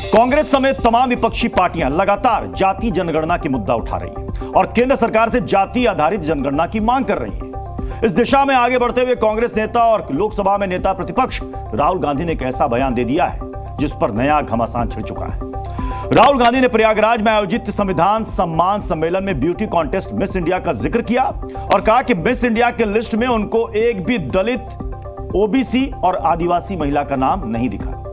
कांग्रेस समेत तमाम विपक्षी पार्टियां लगातार जाति जनगणना की मुद्दा उठा रही हैं और केंद्र सरकार से जाति आधारित जनगणना की मांग कर रही हैं। इस दिशा में आगे बढ़ते हुए कांग्रेस नेता और लोकसभा में नेता प्रतिपक्ष राहुल गांधी ने एक ऐसा बयान दे दिया है जिस पर नया घमासान छिड़ चुका है। राहुल गांधी ने प्रयागराज में आयोजित संविधान सम्मान सम्मेलन में ब्यूटी कॉन्टेस्ट मिस इंडिया का जिक्र किया और कहा कि मिस इंडिया के लिस्ट में उनको एक भी दलित, ओबीसी और आदिवासी महिला का नाम नहीं दिखा।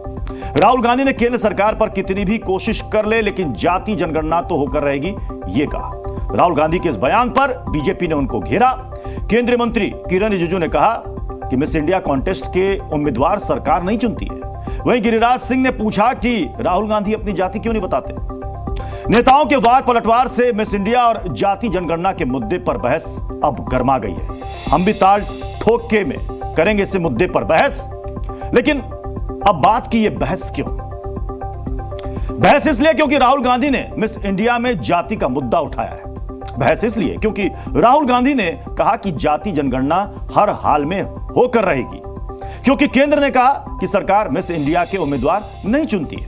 राहुल गांधी ने केंद्र सरकार पर कितनी भी कोशिश कर ले लेकिन जाति जनगणना तो होकर रहेगी, ये कहा। राहुल गांधी के इस बयान पर बीजेपी ने उनको घेरा। केंद्रीय मंत्री किरण रिजिजू ने कहा कि मिस इंडिया कॉन्टेस्ट के उम्मीदवार सरकार नहीं चुनती है। वहीं गिरिराज सिंह ने पूछा कि राहुल गांधी अपनी जाति क्यों नहीं बताते। नेताओं के वार पलटवार से मिस इंडिया और जाति जनगणना के मुद्दे पर बहस अब गर्मा गई है। हम भी ताल ठोक के में करेंगे इस मुद्दे पर बहस, लेकिन अब बात की ये बहस क्यों? बहस इसलिए क्योंकि राहुल गांधी ने मिस इंडिया में जाति का मुद्दा उठाया है। बहस इसलिए क्योंकि राहुल गांधी ने कहा कि जाति जनगणना हर हाल में होकर रहेगी, क्योंकि केंद्र ने कहा कि सरकार मिस इंडिया के उम्मीदवार नहीं चुनती है।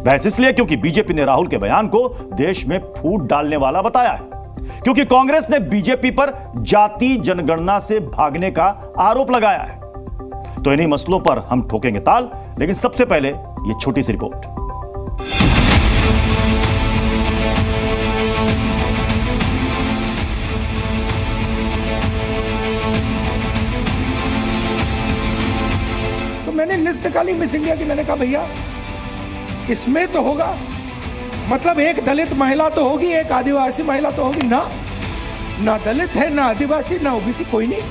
बहस इसलिए क्योंकि बीजेपी ने राहुल के बयान को देश में फूट डालने वाला बताया है, क्योंकि कांग्रेस ने बीजेपी पर जाति जनगणना से भागने का आरोप लगाया है। तो इन्हीं मसलों पर हम ठोकेंगे ताल, लेकिन सबसे पहले ये छोटी सी रिपोर्ट। तो मैंने लिस्ट निकाली मिस इंडिया की। मैंने कहा भैया इसमें तो होगा, मतलब एक दलित महिला तो होगी, एक आदिवासी महिला तो होगी ना। ना दलित है, ना आदिवासी, ना ओबीसी, कोई नहीं।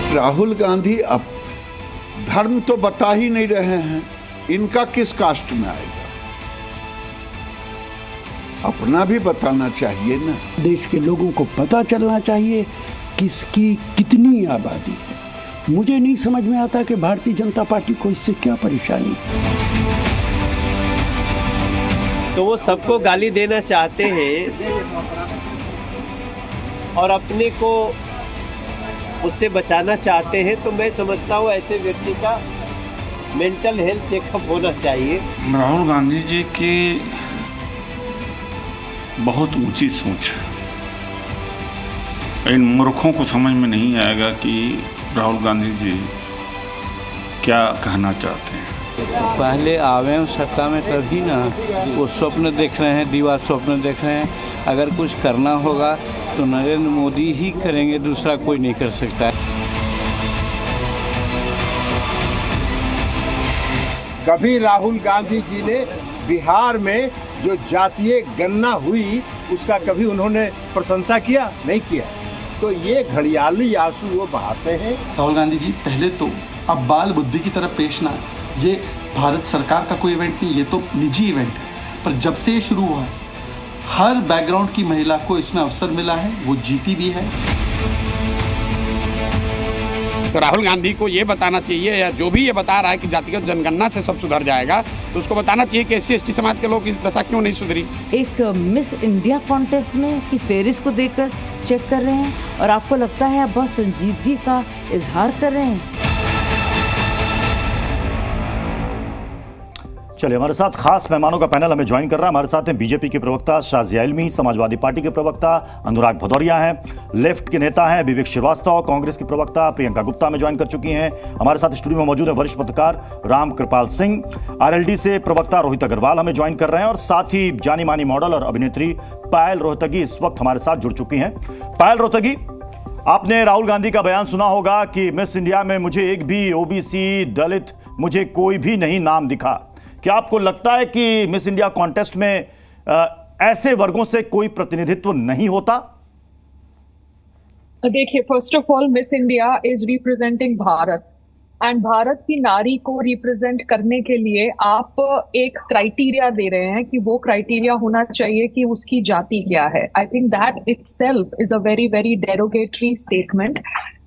राहुल गांधी अब धर्म तो बता ही नहीं रहे हैं, इनका किस कास्ट में आएगा, अपना भी बताना चाहिए ना। देश के लोगों को पता चलना चाहिए किसकी कितनी आबादी है। मुझे नहीं समझ में आता कि भारतीय जनता पार्टी को इससे क्या परेशानी। तो वो सबको गाली देना चाहते हैं और अपने को उससे बचाना चाहते हैं, तो मैं समझता हूँ ऐसे व्यक्ति का मेंटल हेल्थ चेकअप होना चाहिए। राहुल गांधी जी की बहुत ऊंची सोच है। इन मूर्खों को समझ में नहीं आएगा कि राहुल गांधी जी क्या कहना चाहते हैं। पहले आवे सत्ता में तभी ना, वो स्वप्न देख रहे हैं, दीवार स्वप्न देख रहे हैं। अगर कुछ करना होगा तो नरेंद्र मोदी ही करेंगे, दूसरा कोई नहीं कर सकता। कभी राहुल गांधी जी ने बिहार में जो जातीय गणना हुई उसका कभी उन्होंने प्रशंसा किया? नहीं किया। तो ये घड़ियाली आंसू वो बहाते हैं। राहुल गांधी जी पहले तो अब बाल बुद्धि की तरफ पेश ना है। ये भारत सरकार का कोई इवेंट नहीं, ये तो निजी इवेंट है। पर जब से ये शुरू हुआ है हर बैकग्राउंड की महिला को इसमें अवसर मिला है, वो जीती भी है। तो राहुल गांधी को ये बताना चाहिए, या जो भी ये बता रहा है कि जातिगत जनगणना से सब सुधर जाएगा, तो उसको बताना चाहिए कि SC/ST समाज के लोग की दशा क्यों नहीं सुधरी। एक मिस इंडिया कॉन्टेस्ट में की फेरिस को देखकर चेक कर रहे हैं और आपको लगता है आप बहुत संजीदगी का इजहार कर रहे हैं। चलिए, हमारे साथ खास मेहमानों का पैनल हमें ज्वाइन कर रहा है। हमारे साथ हैं बीजेपी के प्रवक्ता शाजिया इल्मी, समाजवादी पार्टी के प्रवक्ता अनुराग भदौरिया हैं, लेफ्ट के नेता हैं विवेक श्रीवास्तव, कांग्रेस की प्रवक्ता प्रियंका गुप्ता में ज्वाइन कर चुकी हैं। हमारे साथ स्टूडियो में मौजूद है वरिष्ठ पत्रकार राम कृपाल सिंह, RLD से प्रवक्ता रोहित अग्रवाल हमें ज्वाइन कर रहे हैं और साथ ही जानी मानी मॉडल और अभिनेत्री पायल रोहतगी इस वक्त हमारे साथ जुड़ चुकी हैं। पायल रोहतगी, आपने राहुल गांधी का बयान सुना होगा कि मिस इंडिया में मुझे एक भी ओबीसी, दलित, मुझे कोई भी नहीं नाम दिखा। क्या आपको लगता है कि मिस इंडिया कॉन्टेस्ट में ऐसे वर्गों से कोई प्रतिनिधित्व नहीं होता? देखिए, first of all miss India is representing Bharat and Bharat की नारी को रिप्रेजेंट करने के लिए आप एक क्राइटेरिया दे रहे हैं कि वो क्राइटेरिया होना चाहिए कि उसकी जाति क्या है। I think that itself is a very very derogatory statement.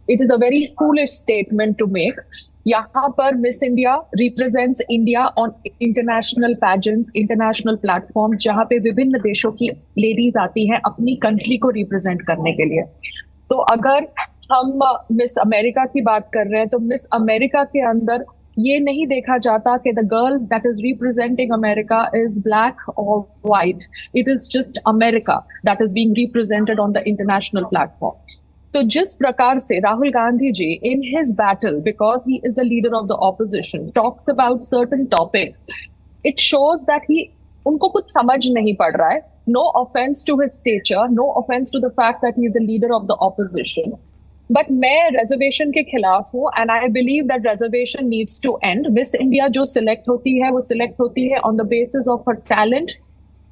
It is a very foolish statement to make. यहाँ पर Miss India represents India on international pageants, international platform, जहाँ पे विभिन्न देशों की लेडीज आती हैं अपनी कंट्री को रिप्रेजेंट करने के लिए। तो अगर हम मिस अमेरिका की बात कर रहे हैं तो मिस अमेरिका के अंदर ये नहीं देखा जाता कि the girl that is representing America is black और white. It is just America that is being represented on the international platform. तो जिस प्रकार से Rahul Gandhi ji in his battle, because he is the leader of the opposition, talks about certain topics, it shows that he उनको कुछ समझ नहीं पड़ रहा है. No offence to his stature, no offence to the fact that he is the leader of the opposition, but मैं reservation के खिलाफ हूं and I believe that reservation needs to end. Miss India जो सिलेक्ट होती है वो select होती है on the basis of her talent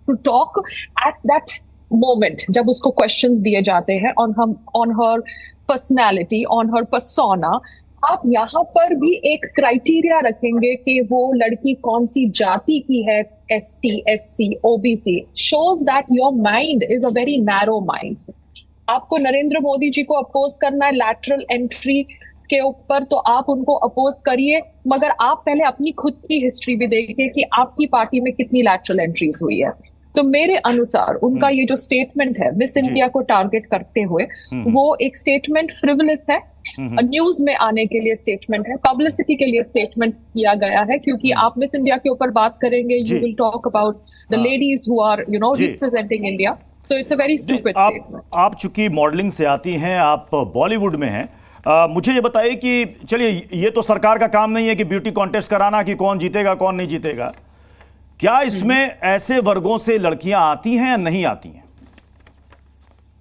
to talk at that moment जब उसको क्वेश्चंस दिए जाते हैं on her personality, on her persona. आप यहाँ पर भी एक क्राइटेरिया रखेंगे कि वो लड़की कौन सी जाति की है, ST, SC, OBC, shows that your mind is a very narrow mind. आपको नरेंद्र मोदी जी को अपोज करना है लैटरल एंट्री के ऊपर, तो आप उनको अपोज करिए, मगर आप पहले अपनी खुद की हिस्ट्री भी देखिए कि आपकी पार्टी में कितनी लैटरल एंट्रीज हुई है. तो मेरे अनुसार उनका ये जो स्टेटमेंट है मिस इंडिया को टारगेट करते हुए, वो एक स्टेटमेंट फ्रिवलेस है, न्यूज में आने के लिए स्टेटमेंट है, पब्लिसिटी के लिए स्टेटमेंट किया गया है, क्योंकि आप मिस इंडिया के ऊपर बात करेंगे, you will talk about the ladies who are representing India. So it's a very stupid statement. आप चूंकि मॉडलिंग से आती हैं, आप बॉलीवुड में हैं, मुझे ये बताइए कि चलिए ये तो सरकार का काम नहीं है कि ब्यूटी कॉन्टेस्ट कराना कि कौन जीतेगा कौन नहीं जीतेगा. क्या इसमें ऐसे वर्गों से लड़कियां आती हैं या नहीं आती हैं?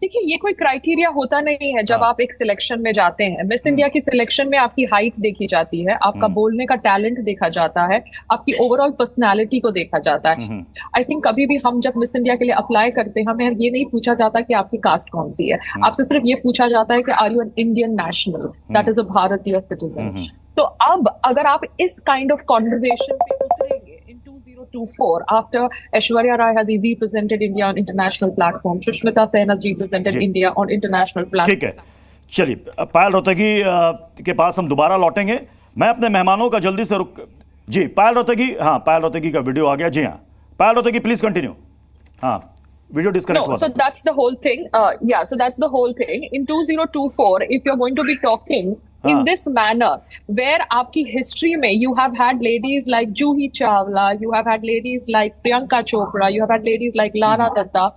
देखिए, ये कोई क्राइटेरिया होता नहीं है जब आप एक सिलेक्शन में जाते हैं. मिस इंडिया की सिलेक्शन में आपकी हाइट देखी जाती है, आपका बोलने का टैलेंट देखा जाता है, आपकी ओवरऑल पर्सनालिटी को देखा जाता है. आई थिंक कभी भी हम जब मिस इंडिया के लिए अप्लाई करते हैं, हमें ये नहीं पूछा जाता कि आपकी कास्ट कौन सी है. आपसे सिर्फ ये पूछा जाता है कि are you an Indian national, that is a भारतीय सिटीजन. तो अब अगर आप इस काइंड ऑफ कॉन्वर्सेशन पे उतरेंगे in 2024 after Aishwarya Rai has represented India on international platform, Sushmita Sen has represented India on international platform. ठीक है, चलिए पायल रोहतगी के पास हम दोबारा लौटेंगे. मैं अपने मेहमानों का जल्दी से जी पायल रोहतगी, हाँ पायल रोहतगी का वीडियो आ गया. जी हाँ पायल रोहतगी प्लीज कंटिन्यू. हाँ video disconnect. No, so that's the whole thing. So that's the whole thing. In 2024, if you're going to be talking in this manner, where आपकी history में you have had ladies like Juhi Chawla, you have had ladies like Priyanka Chopra, you have had ladies like Lara Datta,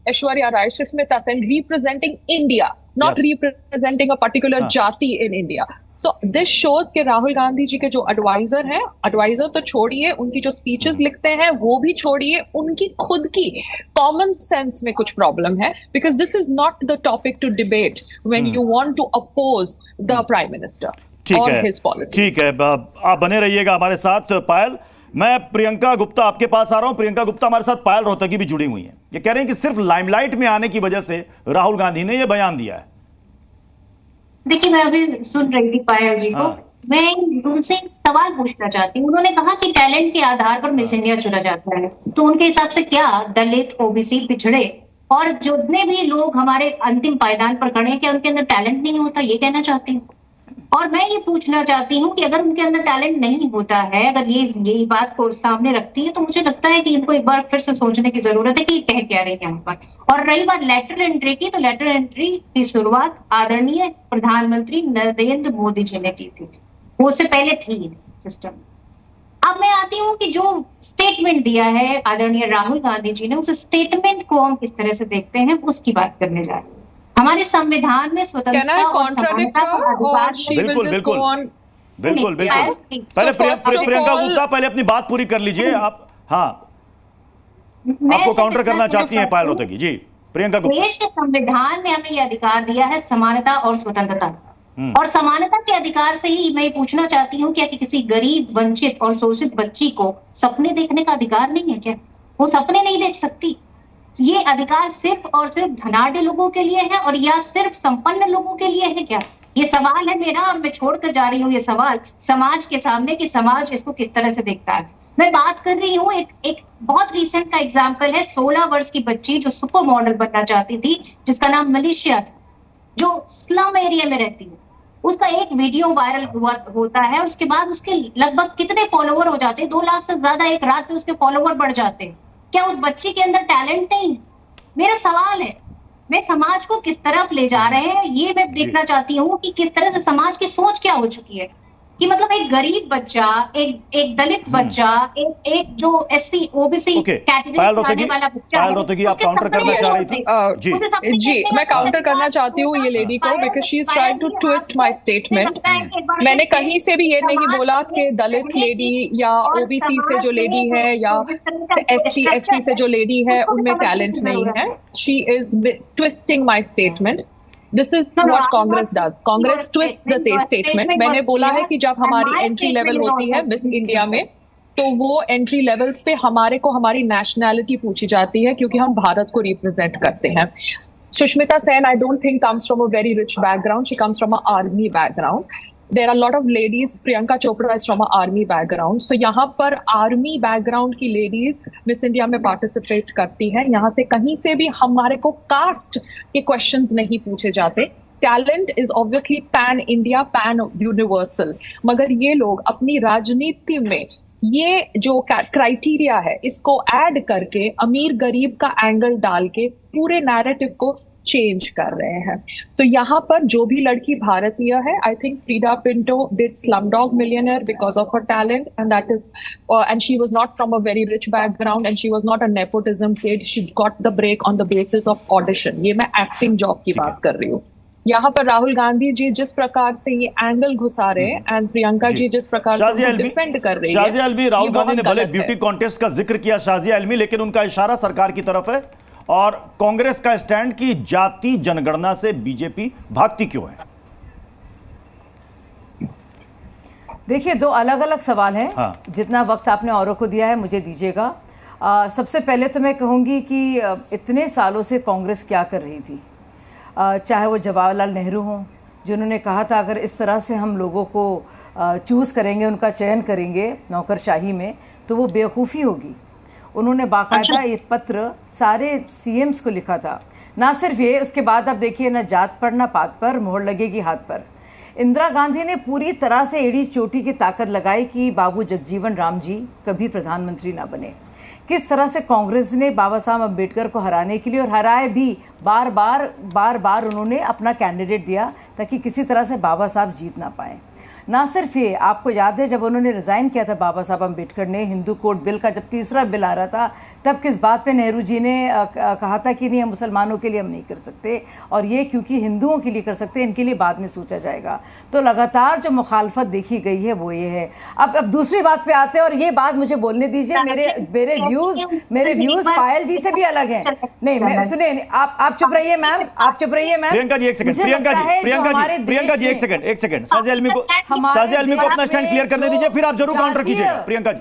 Aishwarya Rai, Sushmita Sen, representing India, not representing a particular jati in India. So this shows कि राहुल गांधी जी के जो adviser हैं, adviser तो छोड़िए, उनकी जो speeches लिखते हैं वो भी छोड़िए, उनकी खुद की कॉमन सेंस में कुछ प्रॉब्लम है. Because this is not the topic to debate when you want to oppose the prime minister और हिज पॉलिसीज. ठीक है, आप बने रहिएगा हमारे साथ. पायल, मैं प्रियंका गुप्ता आपके पास आ रहा हूं. प्रियंका गुप्ता हमारे साथ पायल रोहतगी भी जुड़ी हुई है. ये कह रहे हैं कि सिर्फ लाइमलाइट में आने की वजह से राहुल गांधी ने यह बयान दिया है. देखिए, मैं अभी सुन रही थी पायल जी को, मैं उनसे एक सवाल पूछना चाहती हूँ. उन्होंने कहा कि टैलेंट के आधार पर मिस इंडिया चुना जाता है, तो उनके हिसाब से क्या दलित, ओबीसी, पिछड़े और जितने भी लोग हमारे अंतिम पायदान पर खड़े हैं, क्या उनके अंदर टैलेंट नहीं होता, ये कहना चाहती हूँ. और मैं ये पूछना चाहती हूँ कि अगर उनके अंदर टैलेंट नहीं होता है, अगर ये बात को सामने रखती है, तो मुझे लगता है कि इनको एक बार फिर से सोचने की जरूरत है कि ये कह क्या रही है यहाँ पर. और रही बात लेटरल एंट्री की, तो लेटरल एंट्री की शुरुआत आदरणीय प्रधानमंत्री नरेंद्र मोदी जी ने की थी, वो उससे पहले थी सिस्टम. अब मैं आती हूँ कि जो स्टेटमेंट दिया है आदरणीय राहुल गांधी जी ने, उस स्टेटमेंट को हम किस तरह से देखते हैं, उसकी बात करने जा रहे हैं. हमारे संविधान में स्वतंत्रता और समानता का अधिकार. बिल्कुल बिल्कुल बिल्कुल बिल्कुल. पहले प्रियंका गुप्ता पहले अपनी बात पूरी कर लीजिए आप. हाँ, आपको काउंटर करना चाहती हैं पायल रोहतगी. जी प्रियंका गुप्ता. देश के संविधान में हमें यह अधिकार दिया है समानता और स्वतंत्रता, और समानता के अधिकार से ही मैं पूछना चाहती हूँ, क्या कि किसी गरीब, वंचित और शोषित बच्ची को सपने देखने का अधिकार नहीं है क्या? वो सपने नहीं देख सकती? ये अधिकार सिर्फ और सिर्फ धनाढ्य लोगों के लिए है और या सिर्फ संपन्न लोगों के लिए है क्या? ये सवाल है मेरा, और मैं छोड़कर जा रही हूँ ये सवाल समाज के सामने कि समाज इसको किस तरह से देखता है. मैं बात कर रही हूँ एक बहुत रिसेंट का एग्जाम्पल है. 16 वर्ष की बच्ची जो सुपर मॉडल बनना चाहती थी, जिसका नाम मलेशिया था, जो स्लम एरिया में रहती है. उसका एक वीडियो वायरल होता है, उसके बाद उसके लगभग कितने फॉलोवर हो जाते हैं, 2 लाख से ज्यादा एक रात में उसके फॉलोवर बढ़ जाते हैं. क्या उस बच्ची के अंदर टैलेंट नहीं? मेरा सवाल है, मैं समाज को किस तरफ ले जा रहे हैं ये मैं देखना चाहती हूँ कि किस तरह से समाज की सोच क्या हो चुकी है. कि मतलब एक गरीब बच्चा, एक दलित बच्चा, एक जो SC OBC कैटेगरी आने वाला बच्चा है, आप काउंटर करना चाह रही थी? जी, मैं काउंटर करना चाहती हूँ ये लेडी को, because she is trying to twist my statement. मैंने कहीं से भी ये नहीं बोला कि दलित लेडी या OBC से जो लेडी है या SC ST से जो लेडी है उनमें टैलेंट नहीं है। She is twisting my statement. This is what Congress does. Congress twists the statement. मैंने बोला है कि जब हमारी एंट्री लेवल होती है मिस इंडिया में, तो वो एंट्री लेवल्स पे हमारे को हमारी नेशनैलिटी पूछी जाती है, क्योंकि हम भारत को रिप्रेजेंट करते हैं। Sushmita Sen, I don't think comes from a very rich background. She comes from an army background. There are a lot of ladies. Priyanka Chopra is from an army background. So यहाँ पर आर्मी बैकग्राउंड की ladies miss India में participate करती है। यहाँ से कहीं से भी हमारे को कास्ट के क्वेश्चंस नहीं पूछे जाते। Talent is obviously pan India, pan universal, मगर ये लोग अपनी राजनीति में ये जो क्राइटेरिया है इसको ऐड करके अमीर गरीब का एंगल डाल के पूरे नैरेटिव को चेंज कर रहे हैं। तो यहाँ पर जो भी लड़की भारतीय है, I think Frida Pinto did Slumdog Millionaire because of her talent, and that is and she was not from a very rich background and she was not a nepotism kid. She got the break on the basis of audition. ये मैं acting job की बात कर रही हूँ। यहाँ पर राहुल गांधी जी जिस प्रकार से ये एंगल घुसा रहे हैं एंड प्रियंका जी जिस प्रकार से डिफेंड कर रही है, शाजिया अलवी, राहुल गांधी ने भले ब्यूटी कॉन्टेस्ट का जिक्र किया शाजिया अलवी, लेकिन उनका इशारा सरकार की तरफ है और कांग्रेस का स्टैंड की जाति जनगणना से बीजेपी भागती क्यों है? देखिए, दो अलग अलग सवाल हैं। हाँ। जितना वक्त आपने औरों को दिया है मुझे दीजिएगा। सबसे पहले तो मैं कहूंगी कि इतने सालों से कांग्रेस क्या कर रही थी। चाहे वो जवाहरलाल नेहरू हों, जिन्होंने कहा था अगर इस तरह से हम लोगों को चूज़ करेंगे, उनका चयन करेंगे नौकरशाही में, तो वो बेवकूफ़ी होगी। उन्होंने बाकायदा ये पत्र सारे CMs को लिखा था। ना सिर्फ ये, उसके बाद अब देखिए, ना जात पर ना पात पर मोहर लगेगी हाथ पर। इंदिरा गांधी ने पूरी तरह से एड़ी चोटी की ताकत लगाई कि बाबू जगजीवन राम जी कभी प्रधानमंत्री ना बने। किस तरह से कांग्रेस ने बाबा साहब अम्बेडकर को हराने के लिए, और हराए भी, बार बार उन्होंने अपना कैंडिडेट दिया ताकि किसी तरह से बाबा साहब जीत ना पाए। ना सिर्फ ये, आपको याद है जब उन्होंने रिज़ाइन किया था बाबा साहब अम्बेडकर ने, हिंदू कोड बिल का जब तीसरा बिल आ रहा था, तब किस बात पे नेहरू जी ने कहा था कि नहीं, हम मुसलमानों के लिए हम नहीं कर सकते, और ये क्योंकि हिंदुओं के लिए कर सकते हैं, इनके लिए बाद में सोचा जाएगा। तो लगातार जो मुखालफत देखी गई है वो ये है। अब दूसरी बात पे आते हैं, और ये बात मुझे बोलने दीजिए, मेरे व्यूज पायल जी से भी अलग हैं। नहीं, सुनिए, आप चुप रहिए मैम, आप चुप रहिए मैम। प्रियंका जी एक सेकंड, प्रियंका जी एक सेकंड, शाजिया अलवी को अपना स्टैंड क्लियर करने दीजिए, फिर आप जरूर काउंटर कीजिएगा। Priyanka ji,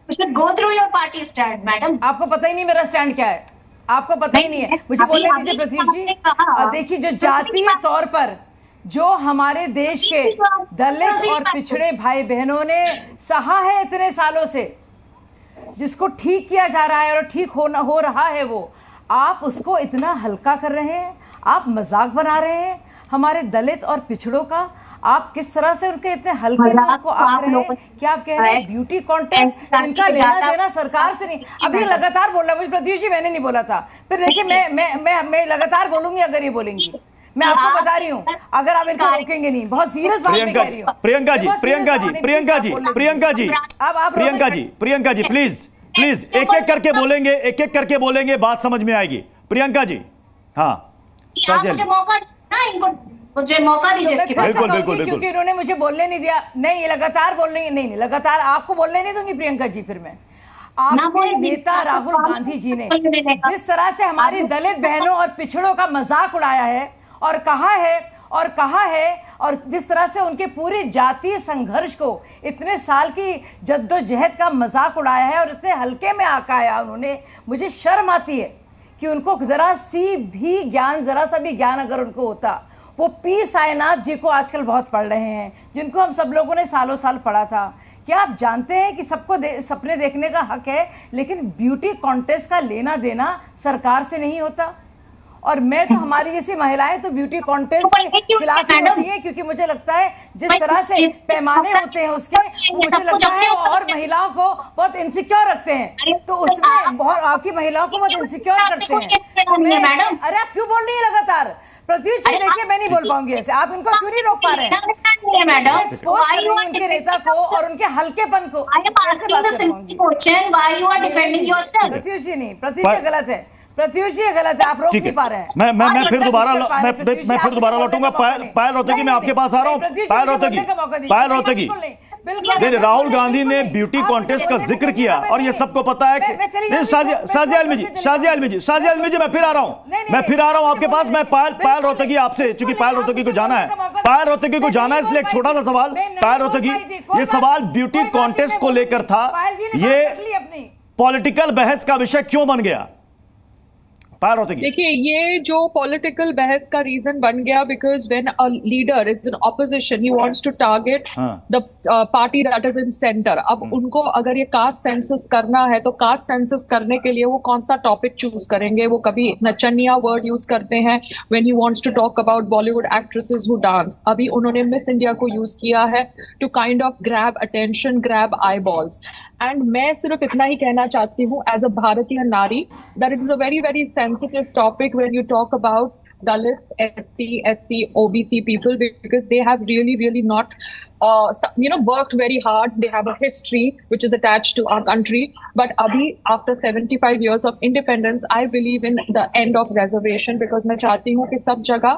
You should go through your party stand, madam. आपको पता ही नहीं मेरा स्टैंड क्या है, आपको पता ही नहीं है। मुझे बोलने दीजिए प्रत्युष जी। देखिए, जो जातीय तौर पर जो हमारे देश के दलित और पिछड़े भाई बहनों ने सहा है इतने सालों से, जिसको ठीक किया जा रहा है और ठीक हो रहा है, वो आप उसको इतना हल्का कर रहे हैं, आप मजाक बना रहे हैं हमारे दलित और पिछड़ों का। आप किस तरह से उनके इतने हल्के को आंक रहे हैं? क्या आप कह रहे हैं ब्यूटी कॉन्टेस्ट इनका लेना देना सरकार से नहीं? अभी लगातार बोल रहा है मुझे प्रत्युष जी, मैंने नहीं बोला था। फिर देखिए, मैं लगातार बोलूंगी अगर ये बोलेंगी। मैं आपको बता रही हूँ, अगर आप इनको रोकेंगे नहीं, बहुत सीरियस बात मैं कह रही हूँ। प्रियंका जी प्लीज एक एक करके बोलेंगे, बात समझ में आएगी। प्रियंका जी, हाँ, मुझे मौका दीजिए इसके बाद। बिल्कुल, क्योंकि इन्होंने मुझे बोलने नहीं दिया। नहीं, लगातार बोल रही है। नहीं, लगातार आपको बोलने नहीं दूंगी प्रियंका जी। फिर मैं, आपके नेता राहुल गांधी जी ने जिस तरह से हमारी दलित बहनों और पिछड़ों का मजाक उड़ाया है और कहा है और जिस तरह से उनके पूरे जातीय संघर्ष को, इतने साल की जद्दोजहद का मजाक उड़ाया है और इतने हल्के में आकाया उन्होंने, मुझे शर्म आती है कि उनको जरा सा भी ज्ञान अगर उनको होता। वो पी साईनाथ जी को आजकल बहुत पढ़ रहे हैं, जिनको हम सब लोगों ने सालों साल पढ़ा था। क्या आप जानते हैं कि सबको सपने देखने का हक है, लेकिन ब्यूटी कॉन्टेस्ट का लेना देना सरकार से नहीं होता? और मैं तो, हमारी जैसी महिलाएं तो ब्यूटी कॉन्टेस्ट के खिलाफ होती है, क्योंकि मुझे लगता है जिस तरह से पैमाने होते हैं उसके, मुझे लगता है और महिलाओं को बहुत इनसिक्योर रखते हैं। तो उसमें बहुत आपकी महिलाओं को बहुत इनसिक्योर करते हैं। अरे आप क्यों बोल रही है लगातार? प्रत्युष जी देखिए, मैं नहीं बोल पाऊंगी ऐसे, आप इनको क्यों नहीं रोक पा रहे हैं मैडम? एक्सपोज कर रही हैं उनके नेता को और उनके हल्केपन को। कैसे बात कर पाऊंगी? प्रत्युष जी नहीं, प्रत्युष जी गलत है, प्रत्युष जी गलत है, आप रोक नहीं पा रहे हैं। मैं फिर दोबारा लौटूंगा। पायल रोहतगी, मैं आपके पास आ रहा हूँ। पायल रोहतगी, राहुल गांधी ने ब्यूटी कॉन्टेस्ट का जिक्र किया और ये सबको पता है कि शाजिया आलमी जी, मैं फिर आ रहा हूँ आपके पास। मैं पायल रोहतगी आपसे, चूंकि पायल रोहतगी को जाना है, इसलिए एक छोटा सा सवाल। पायल रोहतगी, ये सवाल ब्यूटी कॉन्टेस्ट को लेकर था, ये पॉलिटिकल बहस का विषय क्यों बन गया? देखिए, ये जो पॉलिटिकल बहस का रीजन बन गया because when a leader is in opposition he wants to target the party that is in centre. अब उनको अगर ये कास्ट सेंसस करना है तो कास्ट सेंसस करने के लिए वो कौन सा टॉपिक चूज करेंगे? वो कभी नचनिया वर्ड यूज करते हैं when he wants to talk about Bollywood actresses who dance. अभी उन्होंने मिस इंडिया को यूज किया है to kind of grab attention, grab eyeballs. And मैं सिर्फ इतना ही कहना चाहती हूँ एज अ भारतीय नारी that it is a very very sensitive topic when you talk about Dalits, SC, SC, OBC people because they have really not worked very hard. They have a history which is attached to our country. But abhi after 75 years of independence, I believe in the end of reservation because मैं चाहती हूँ कि सब जगह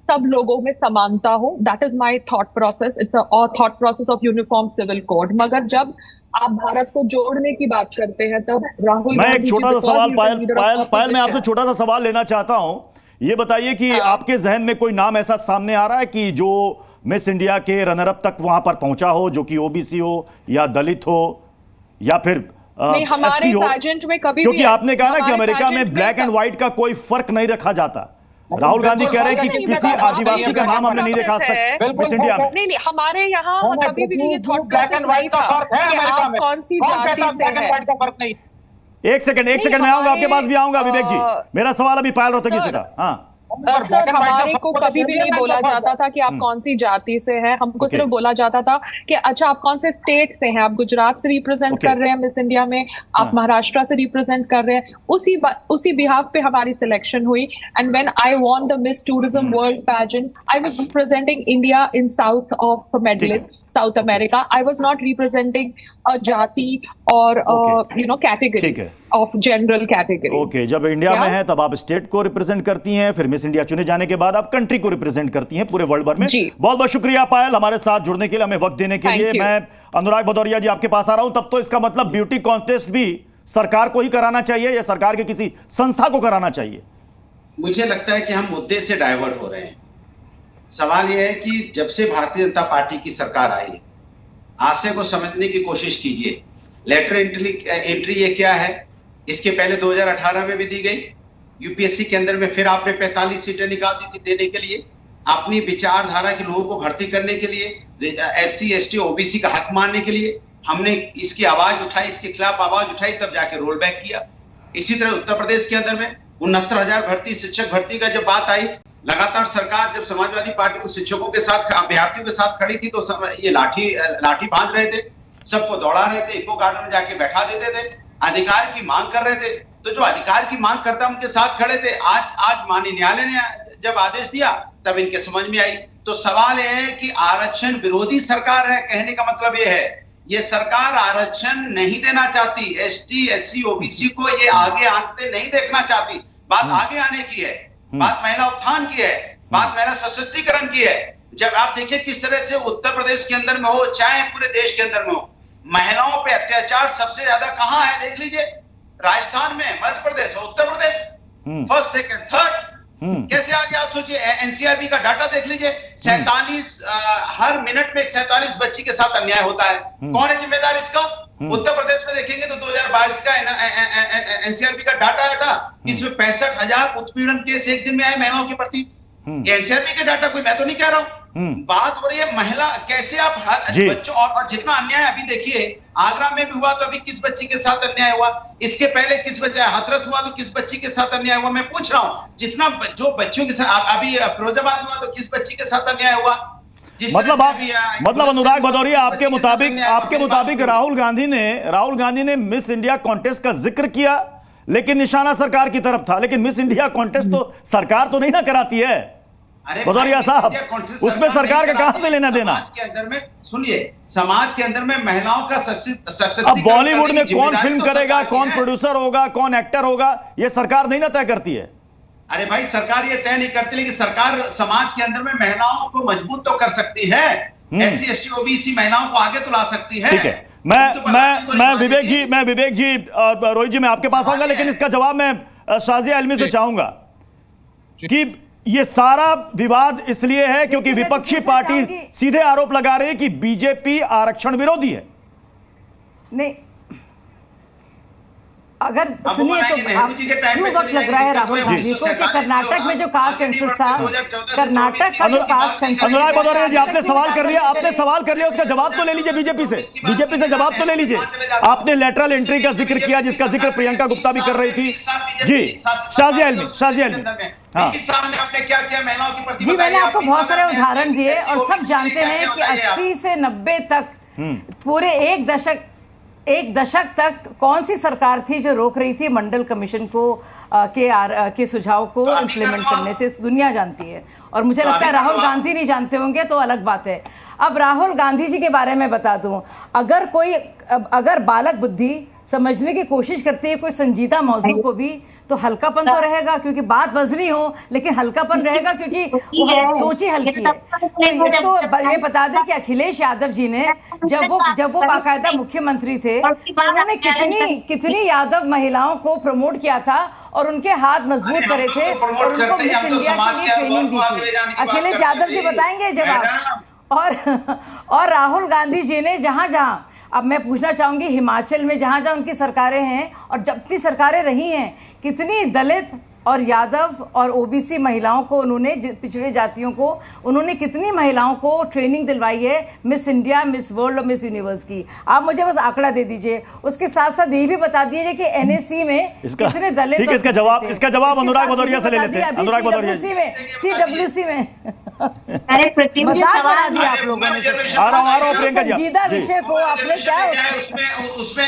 सब लोगों में समानता हो। That is my thought process. It's a thought process of uniform civil code. मगर जब आप भारत को जोड़ने की बात करते हैं तब राहुल, मैं एक छोटा सा सवाल पायल मैं आपसे छोटा सा सवाल लेना चाहता हूं। ये बताइए कि आपके जहन में कोई नाम ऐसा सामने आ रहा है कि जो मिस इंडिया के रनर अप तक वहां पर पहुंचा हो, जो कि ओबीसी हो या दलित हो या फिर हमारे पेजेंट में कभी, क्योंकि आपने कहा ना कि अमेरिका में ब्लैक एंड व्हाइट का कोई फर्क नहीं रखा जाता। राहुल गांधी कह रहे हैं कि किसी आदिवासी का नाम हमने नहीं देखा आज तक मिस इंडिया में। नहीं, हमारे यहाँ कभी भी ये थॉट प्रोसेस नहीं था कि आप कौन सी जाति से हैं। एक सेकंड मैं आऊंगा, आपके पास भी आऊंगा विवेक जी। मेरा सवाल अभी पायल रोहतगी से था। हाँ सर, हमारे को कभी भी नहीं बोला जाता था कि आप कौन सी जाति से हैं। हमको सिर्फ बोला जाता था कि अच्छा आप कौन से स्टेट से हैं, आप गुजरात से रिप्रेजेंट कर रहे हैं मिस इंडिया में, आप महाराष्ट्र से रिप्रेजेंट कर रहे हैं। उसी बिहाफ पे हमारी सिलेक्शन हुई। And when I won the Miss Tourism World pageant, I was representing India in South of medallist South America. I was not representing a jati or category of general category. Okay, जब India में है तब आप state को represent करती हैं, फिर miss India चुने जाने के बाद आप कंट्री को रिप्रेजेंट करती हैं पूरे वर्ल्ड भर में। बहुत बहुत शुक्रिया पायल, हमारे साथ जुड़ने के लिए, हमें वक्त देने के लिए। मैं अनुराग भदौरिया जी आपके पास आ रहा हूं। तब तो इसका मतलब ब्यूटी कॉन्टेस्ट भी सरकार को ही कराना चाहिए या सरकार के किसी संस्था को कराना चाहिए? मुझे लगता है कि हम मुद्दे से डाइवर्ट हो रहे हैं। सवाल यह है कि जब से भारतीय जनता पार्टी की सरकार आई है, आशय को समझने की कोशिश कीजिए। लेटर एंट्री ये क्या है? इसके पहले 2018 में भी दी गई यूपीएससी के अंदर में, फिर आपने 45 सीटें निकाल दी थी देने के लिए, अपनी विचारधारा के लोगों को भर्ती करने के लिए, SC, ST, OBC का हक मानने के लिए। हमने इसकी आवाज उठाई, इसके खिलाफ आवाज उठाई, तब जाके रोल बैक किया। इसी तरह उत्तर प्रदेश के अंदर में 69,000 भर्ती, शिक्षक भर्ती का जब बात आई, लगातार सरकार जब समाजवादी पार्टी के शिक्षकों के साथ, अभ्यर्थियों के साथ खड़ी थी तो ये लाठी बांध रहे थे, सबको दौड़ा रहे थे, इको गार्डन में जाके बैठा देते थे, अधिकार की मांग कर रहे थे। तो जो अधिकार की मांग करता उनके साथ खड़े थे। आज माननीय न्यायालय ने जब आदेश दिया तब इनके समझ में आई। तो सवाल यह है कि आरक्षण विरोधी सरकार है, कहने का मतलब यह है ये सरकार आरक्षण नहीं देना चाहती, ST, SC, OBC को ये आगे आते नहीं देखना चाहती। बात आगे आने की है, बात महिला उत्थान की है, बात महिला सशक्तिकरण की है। जब आप देखिए किस तरह से उत्तर प्रदेश के अंदर में हो, चाहे पूरे देश के अंदर में हो, महिलाओं पे अत्याचार सबसे ज्यादा कहां है देख लीजिए, राजस्थान में, मध्य प्रदेश और Uttar Pradesh, first, second, third. कैसे आगे आप सोचिए। NCRB का डाटा देख लीजिए, 47 हर मिनट में 47 बच्ची के साथ अन्याय होता है। कौन है जिम्मेदार इसका? उत्तर प्रदेश में देखेंगे तो 2022 का NCRB का डाटा आया था, इसमें 65,000 उत्पीड़न केस एक दिन में आए महिलाओं के प्रति। NCRB का डाटा, कोई मैं तो नहीं कह रहा हूं। बात हो रही है महिला, कैसे आप बच्चों और जितना अन्याय अभी देखिए, आगरा में भी हुआ तो अभी किस बच्ची के साथ अन्याय हुआ, इसके पहले किस बच्चे, हाथरस हुआ तो किस बच्ची के साथ अन्याय हुआ। मैं पूछ रहा हूं, जितना जो बच्चों के साथ, अभी फिरोजाबाद हुआ तो किस बच्ची के साथ अन्याय हुआ। मतलब अनुराग भदौरिया, आपके मुताबिक राहुल गांधी ने मिस इंडिया कॉन्टेस्ट का जिक्र किया, लेकिन निशाना सरकार की तरफ था। लेकिन मिस इंडिया कॉन्टेस्ट तो सरकार तो नहीं ना कराती है। भदौरिया साहब, उसमें सरकार का कहां से लेना देना? समाज के अंदर में सुनिए, समाज के अंदर में महिलाओं का सशक्तिकरण। अब बॉलीवुड में कौन फिल्म करेगा, कौन प्रोड्यूसर होगा, कौन एक्टर होगा, ये सरकार नहीं ना तय करती है। अरे भाई, सरकार ये तय नहीं करती, लेकिन सरकार समाज के अंदर में महिलाओं को मजबूत तो कर सकती है। SC ST OBC महिलाओं को आगे तो ला सकती है। ठीक है, मैं विवेक जी और रोहित जी मैं आपके पास आऊंगा, लेकिन इसका जवाब मैं शाजिया आलमी से चाहूंगा कि ये सारा विवाद इसलिए है क्योंकि विपक्षी पार्टी सीधे आरोप लगा रही है कि बीजेपी आरक्षण विरोधी है। नहीं, अगर सुनिए तो क्यों वक्त लग रहा है राहुल गांधी को कि कर्नाटक में जो कास्ट सेंसस था, कर्नाटक का जो कास्ट सेंसस। अनुराग भदौरिया जी, आपने सवाल कर लिया, उसका जवाब तो ले लीजिए। बीजेपी से जवाब तो ले लीजिए। आपने लेटरल एंट्री का जिक्र किया, जिसका जिक्र प्रियंका गुप्ता भी कर रही थी। जी, शाजिया आलमी हाँ क्या किया महिलाओं के प्रति? जी, मैंने आपको बहुत सारे उदाहरण दिए और सब जानते हैं कि 80 से 90 तक पूरे एक दशक तक कौन सी सरकार थी जो रोक रही थी मंडल कमीशन को के सुझाव को इम्प्लीमेंट करने से? दुनिया जानती है और मुझे लगता है राहुल गांधी नहीं जानते होंगे तो अलग बात है। अब राहुल गांधी जी के बारे में बता दूं, अगर बालक बुद्धि समझने की कोशिश करती है कोई संजीदा मौजू को भी, तो हल्कापन तो रहेगा क्योंकि बात वजनी हो, लेकिन हल्कापन रहेगा क्योंकि सोच ही हल्की है। तो ये बता दें कि अखिलेश यादव जी ने जब वो बाकायदा मुख्यमंत्री थे, उन्होंने कितनी यादव महिलाओं को प्रमोट किया था और उनके हाथ मजबूत करे थे और उनको मिस इंडिया के लिए ट्रेनिंग दी थी। अखिलेश यादव जी बताएंगे जवाब। और राहुल गांधी जी ने जहां अब मैं पूछना चाहूंगी, हिमाचल में जहां उनकी सरकारें हैं और जितनी सरकारें रही हैं, कितनी दलित और यादव और ओबीसी महिलाओं को उन्होंने, पिछड़े जातियों को उन्होंने कितनी महिलाओं को ट्रेनिंग दिलवाई है मिस इंडिया, मिस वर्ल्ड और मिस यूनिवर्स की। आप मुझे बस आंकड़ा दे दीजिए, उसके साथ साथ ये भी बता दीजिए कि NSC में कितने दलित। ठीक है, इसका जवाब अनुराग भदौरिया से ले लेते हैं। अनुराग भदौरिया CWC में मजाक बना दिया आप लोगों ने। आ रहा हूं प्रियंका जी, संजीदा विषय को आपने क्या उसमें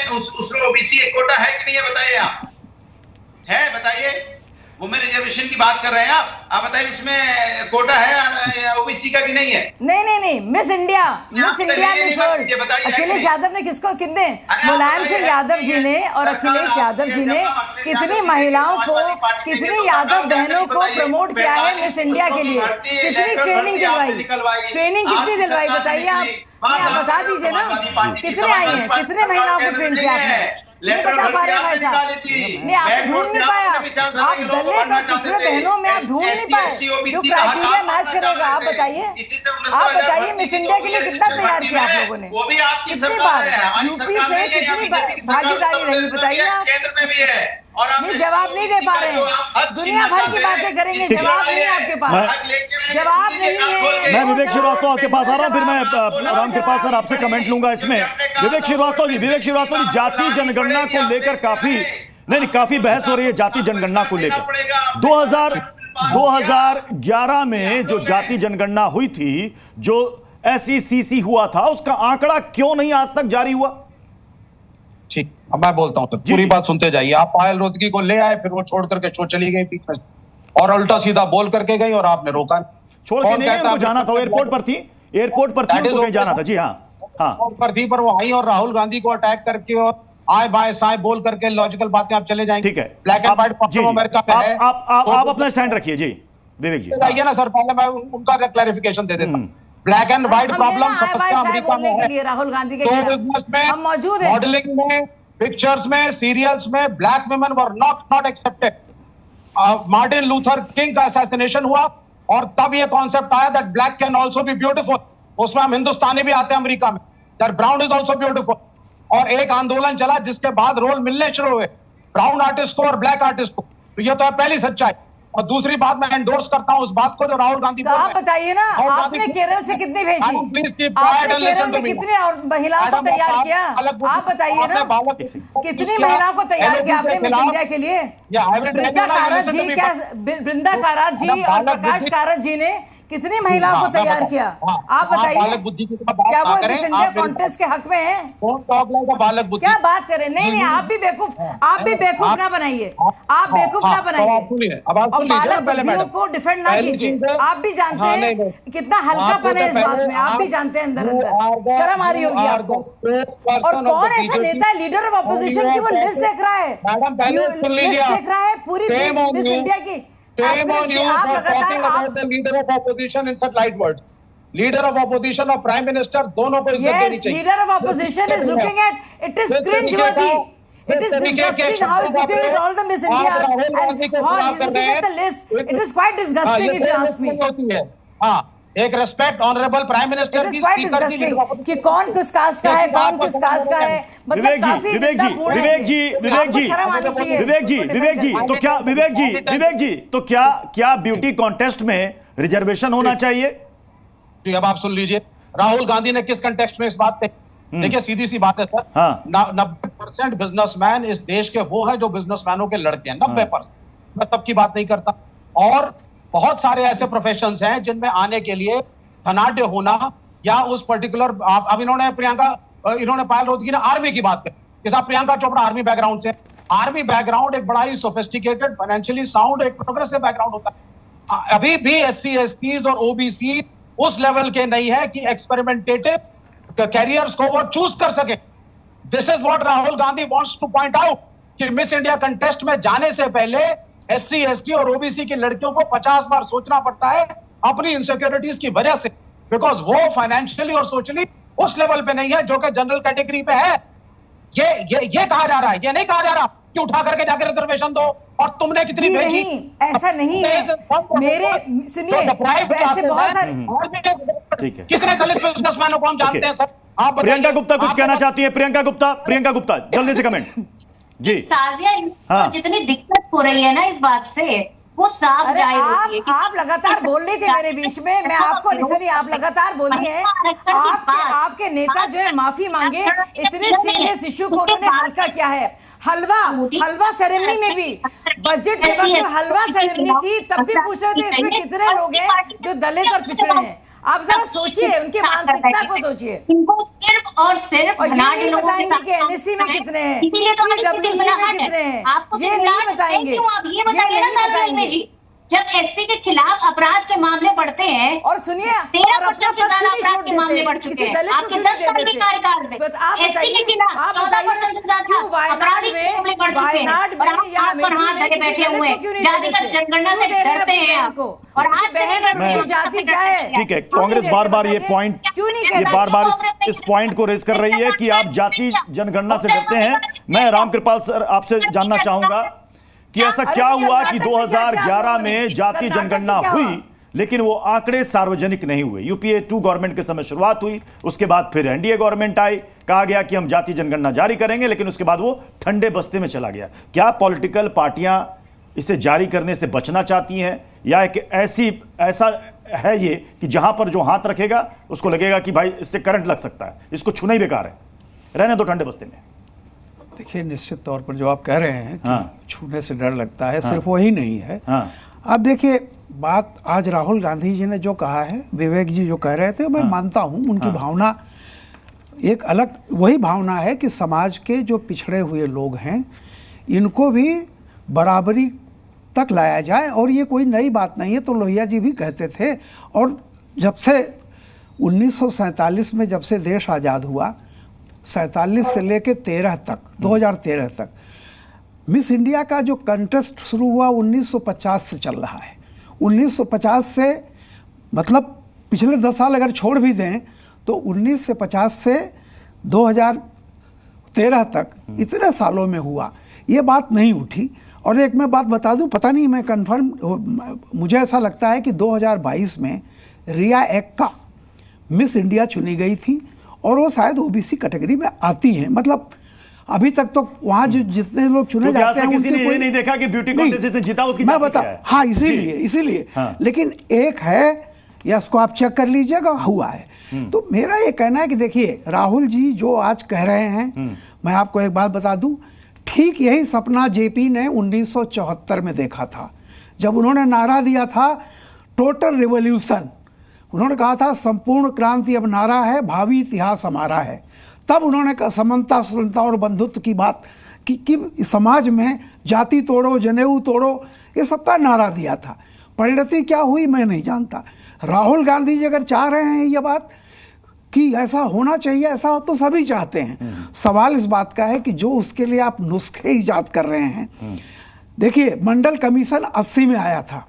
OBC एक कोटा है कि नहीं है? बताइए आप, है बताइए। वुमेन रिजर्वेशन की बात कर रहे हैं आप बताइए, उसमें कोटा है OBC का कि नहीं है? नहीं, miss India, miss world Akhilesh Yadav ने कितने मुलायम सिंह यादव जी ने और अखिलेश यादव जी ने कितनी महिलाओं को, कितनी यादव बहनों को प्रमोट किया है मिस इंडिया के लिए? कितनी ट्रेनिंग कितनी दिलवाई बताइए आप बता दीजिए ना, कितने आई हैं, कितने महिलाओं को ट्रेन किया आपने? नहीं बता पा रहे भाई साहब, नहीं आप ढूंढ नहीं पाया, आप दलित और पिछड़े बहनों में आप ढूंढ नहीं पाए जो क्राइटेरिया मैच करेगा। आप बताइए मिस इंडिया के लिए कितना तैयार किया आप लोगों ने, कितनी बार यूपी से कितनी भागीदारी रही बताइए आप? नहीं, जवाब नहीं दे पा रहे हैं, दुनिया भर की बातें करेंगे, जवाब नहीं है आपके पास, जवाब नहीं है। मैं विवेक श्रीवास्तव आपके पास आ रहा हूं, फिर मैं रामकृपाल सर आपसे कमेंट लूंगा इसमें। विवेक श्रीवास्तव जी, जाति जनगणना को लेकर काफी बहस हो रही है। जाति जनगणना को लेकर 2011 में जो जाति जनगणना हुई थी, जो SECC हुआ था, उसका आंकड़ा क्यों नहीं आज तक जारी हुआ? ठीक, अब मैं बोलता हूं तो पूरी बात सुनते जाइए। आप पायल रोहतगी को ले आए, फिर वो छोड़ करके शो चली गई बीच में और उल्टा सीधा बोल करके गई और आपने रोका। छोड़ के नहीं, उनको जाना था, एयरपोर्ट पर थी, उनको कहीं जाना था। जी हाँ, पर थी, पर वो आई और राहुल गांधी को अटैक करके और आए बाय साए बोल करके लॉजिकल बातें आप चले जाएंगे। ठीक है, black and white problem America में है। आप अपना स्टैंड रखिए। जी विवेक जी आइए ना सर, पहले मैं उनका क्लैरिफिकेशन दे देता हूं। Black and white problem America में है, राहुल गांधी के बिजनेस में मौजूद है, मॉडलिंग में, पिक्चर्स में, सीरियल्स में black women were not accepted. Martin Luther king का असैसिनेशन हुआ और तब ये कॉन्सेप्ट आया that black can also be beautiful. उसमें हम हिंदुस्तानी भी आते हैं अमेरिका में, that brown is also beautiful. और एक आंदोलन चला जिसके बाद रोल मिलने शुरू हुए ब्राउन आर्टिस्ट को और ब्लैक आर्टिस्ट को। तो ये तो है पहली सच्चाई। और दूसरी बात, मैं एंडोर्स करता हूं उस बात को जो राहुल गांधी तो आप बताइए ना, आपने केरल से कितनी भेजी, आपने केरल में कितने और महिलाओं को तैयार किया? आप बताइए ना, कितनी महिलाओं को तैयार किया आपने मिस इंडिया के लिए? वृंदा कारात जी और प्रकाश कारात जी ने कितनी महिलाओं को तैयार किया? आप बताइए, क्या वो मिस इंडिया कॉन्टेस्ट के हक में है? क्या बात करें? नहीं, आप भी बेवकूफ ना बनाइए, आप बेवकूफ ना बनाइए, और बालक बुद्धियों को डिफेंड ना कीजिए। आप भी जानते हैं कितना हल्कापन है इस बात में, आप भी जानते हैं अंदर अंदर शर्म आ रही होगी आपको। और कौन ऐसा नेता है लीडर ऑफ ऑपोजिशन की वो लिस्ट देख रहा है, लिस्ट देख रहा है पूरी मिस इंडिया की? Shame on you for talking about the leader of opposition in such light words. Leader of opposition और Prime Minister दोनों को इज्जत देनी चाहिए। Yes, leader of opposition is looking at, it is cringe-worthy. It is disgusting how he's looking at all the Miss India and how he's looking at the list. It is quite disgusting if you ask me. हाँ, एक respect honourable prime minister की speaker की कि कौन किस cast का है, कौन किस कास्ट का है, मतलब काफी विवेक जी तो क्या ब्यूटी कॉन्टेस्ट में रिजर्वेशन होना चाहिए? जी, अब आप सुन लीजिए, राहुल गांधी ने किस कंटेक्स्ट में इस बात पे, देखिए सीधी सी बात है सर, 90% बिजनेसमैन इस देश के वो है जो बिजनेसमैनों के लड़के हैं, 90%। मैं सबकी बात नहीं करता, और बहुत सारे ऐसे प्रोफेशंस हैं जिनमें आने के लिए धनाढ्य होना या उस पर्टिकुलर, अब इन्होंने पायल रोहतगी ने आर्मी की बात करी कि साहब प्रियंका चोपड़ा आर्मी बैकग्राउंड से, आर्मी बैकग्राउंड एक बड़ा ही सोफिस्टिकेटेड, फाइनेंशियली साउंड, एक प्रोग्रेसिव बैकग्राउंड होता है। अभी भी SC STs और OBC उस लेवल के नहीं है कि एक्सपेरिमेंटेटिव कैरियर्स को वो चूज कर सके। This is what Rahul Gandhi wants two point out कि मिस इंडिया कंटेस्ट में जाने से पहले SC ST और OBC की लड़कियों को 50 बार सोचना पड़ता है अपनी इनसिक्योरिटीज की वजह से, बिकॉज वो फाइनेंशियली और सोशली उस लेवल पे नहीं है जो कि जनरल कैटेगरी पे है। ये कहा जा रहा है, ये नहीं कहा जा रहा कि उठा करके जाकर रिजर्वेशन दो, और तुमने कितनी नहीं, ऐसा नहीं है। मेरे सुनिए, ऐसे बहुत सारे कितने दलित बिजनेसमैनों को हम जानते हैं सर। आप प्रियंका गुप्ता कुछ कहना चाहती है? प्रियंका गुप्ता जल्दी से कमेंट जी। साजिया, जितनी दिक्कत हो रही है ना इस बात से, वो साफ जाहिर होती है। आप लगातार बोल रही थी मेरे बीच में, मैं आपको नहीं सुनी, आप लगातार बोली हैं। आपके नेता जो है माफी मांगे, इतने सीरियस इशू को उन्होंने हल्का किया है। हलवा सेरेमनी में भी, बजट के वक्त हलवा सेरेमनी थी तब भी पूछ रहे थे इसमें कितने लोग हैं जो दलित और पिछड़े हैं। आप जरा सोचिए, उनकी मानसिकता को सोचिए। इनको सिर्फ और सिर्फ ये नहीं बताएंगे कि NSC में कितने हैं, CWC में कितने हैं, ये नहीं बताएंगे। ये बताइए ना साजिया जी, जब SC के खिलाफ अपराध के मामले बढ़ते हैं, और सुनिए 13% से ज्यादा अपराध के मामले बढ़ चुके हैं आपके 10 साल के कार्यकाल में। SC के खिलाफ 14% से ज्यादा आपराधिक मामले बढ़ चुके हैं, और आप पर हाथ धरे बैठे हुए हैं, जातिगत जनगणना से डरते हैं आप, और आज जाति क्या है? ठीक है, कांग्रेस बार बार ये इस पॉइंट को रेज कर रही है कि आप जाति जनगणना से डरते हैं। मैं रामकृपाल सर आपसे जानना चाहूंगा कि ऐसा क्या हुआ कि 2011 में जाति जनगणना हुई लेकिन वो आंकड़े सार्वजनिक नहीं हुए? UPA 2 गवर्नमेंट के समय शुरुआत हुई, उसके बाद फिर NDA गवर्नमेंट आई, कहा गया कि हम जाति जनगणना जारी करेंगे, लेकिन उसके बाद वो ठंडे बस्ते में चला गया। क्या पॉलिटिकल पार्टियां इसे जारी करने से बचना चाहती हैं, या ऐसा है ये कि जहां पर जो हाथ रखेगा उसको लगेगा कि भाई इससे करंट लग सकता है, इसको छूना ही बेकार है, रहने दो ठंडे बस्ते में? देखिए, निश्चित तौर पर जो आप कह रहे हैं कि छूने से डर लगता है, सिर्फ वही नहीं है। आप देखिए, बात आज राहुल गांधी जी ने जो कहा है, विवेक जी जो कह रहे थे, मैं मानता हूं उनकी भावना एक अलग वही भावना है कि समाज के जो पिछड़े हुए लोग हैं इनको भी बराबरी तक लाया जाए, और ये कोई नई बात नहीं है। तो लोहिया जी भी कहते थे, और जब से 1947 में जब से देश आज़ाद हुआ, 47 से लेके 2013 तक मिस इंडिया का जो कंटेस्ट शुरू हुआ 1950 से चल रहा है। 1950 से मतलब पिछले 10 साल अगर छोड़ भी दें तो 1950 से 2013 तक इतने सालों में हुआ, ये बात नहीं उठी। और एक मैं बात बता दूं, पता नहीं मैं कंफर्म, मुझे ऐसा लगता है कि 2022 में रिया एक्का मिस इंडिया चुनी गई थी, और वो शायद OBC कैटेगरी में आती हैं। मतलब अभी तक तो वहां जो जितने लोग चुने जाते हैं उनके कोई नहीं देखा कि ब्यूटी कॉन्टेस्ट ने जीता उसकी, मैं बता, हाँ इसीलिए लेकिन एक है, या उसको आप चेक कर लीजिएगा, हुआ है। तो मेरा ये कहना है कि देखिए, राहुल जी जो आज कह रहे हैं, मैं आपको एक बात बता दूं, ठीक यही सपना JP ने 1974 में देखा था, जब उन्होंने नारा दिया था टोटल रिवॉल्यूशन, उन्होंने कहा था संपूर्ण क्रांति अब नारा है, भावी इतिहास हमारा है। तब उन्होंने समानता, सुलभता और बंधुत्व की बात कि समाज में जाति तोड़ो, जनेऊ तोड़ो, ये सबका नारा दिया था। परिणति क्या हुई मैं नहीं जानता। राहुल गांधी जी अगर चाह रहे हैं ये बात कि ऐसा होना चाहिए, ऐसा तो सभी चाहते हैं। सवाल इस बात का है कि जो उसके लिए आप नुस्खे ईजाद कर रहे हैं। देखिए, मंडल कमीशन 80 में आया था,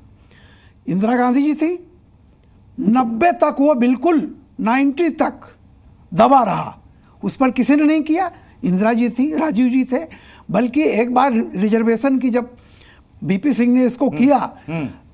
इंदिरा गांधी जी थी, 90 तक वो बिल्कुल 90 तक दबा रहा, उस पर किसी ने नहीं किया। इंदिरा जी थी, राजीव जी थे, बल्कि एक बार रिजर्वेशन की जब बीपी सिंह ने इसको किया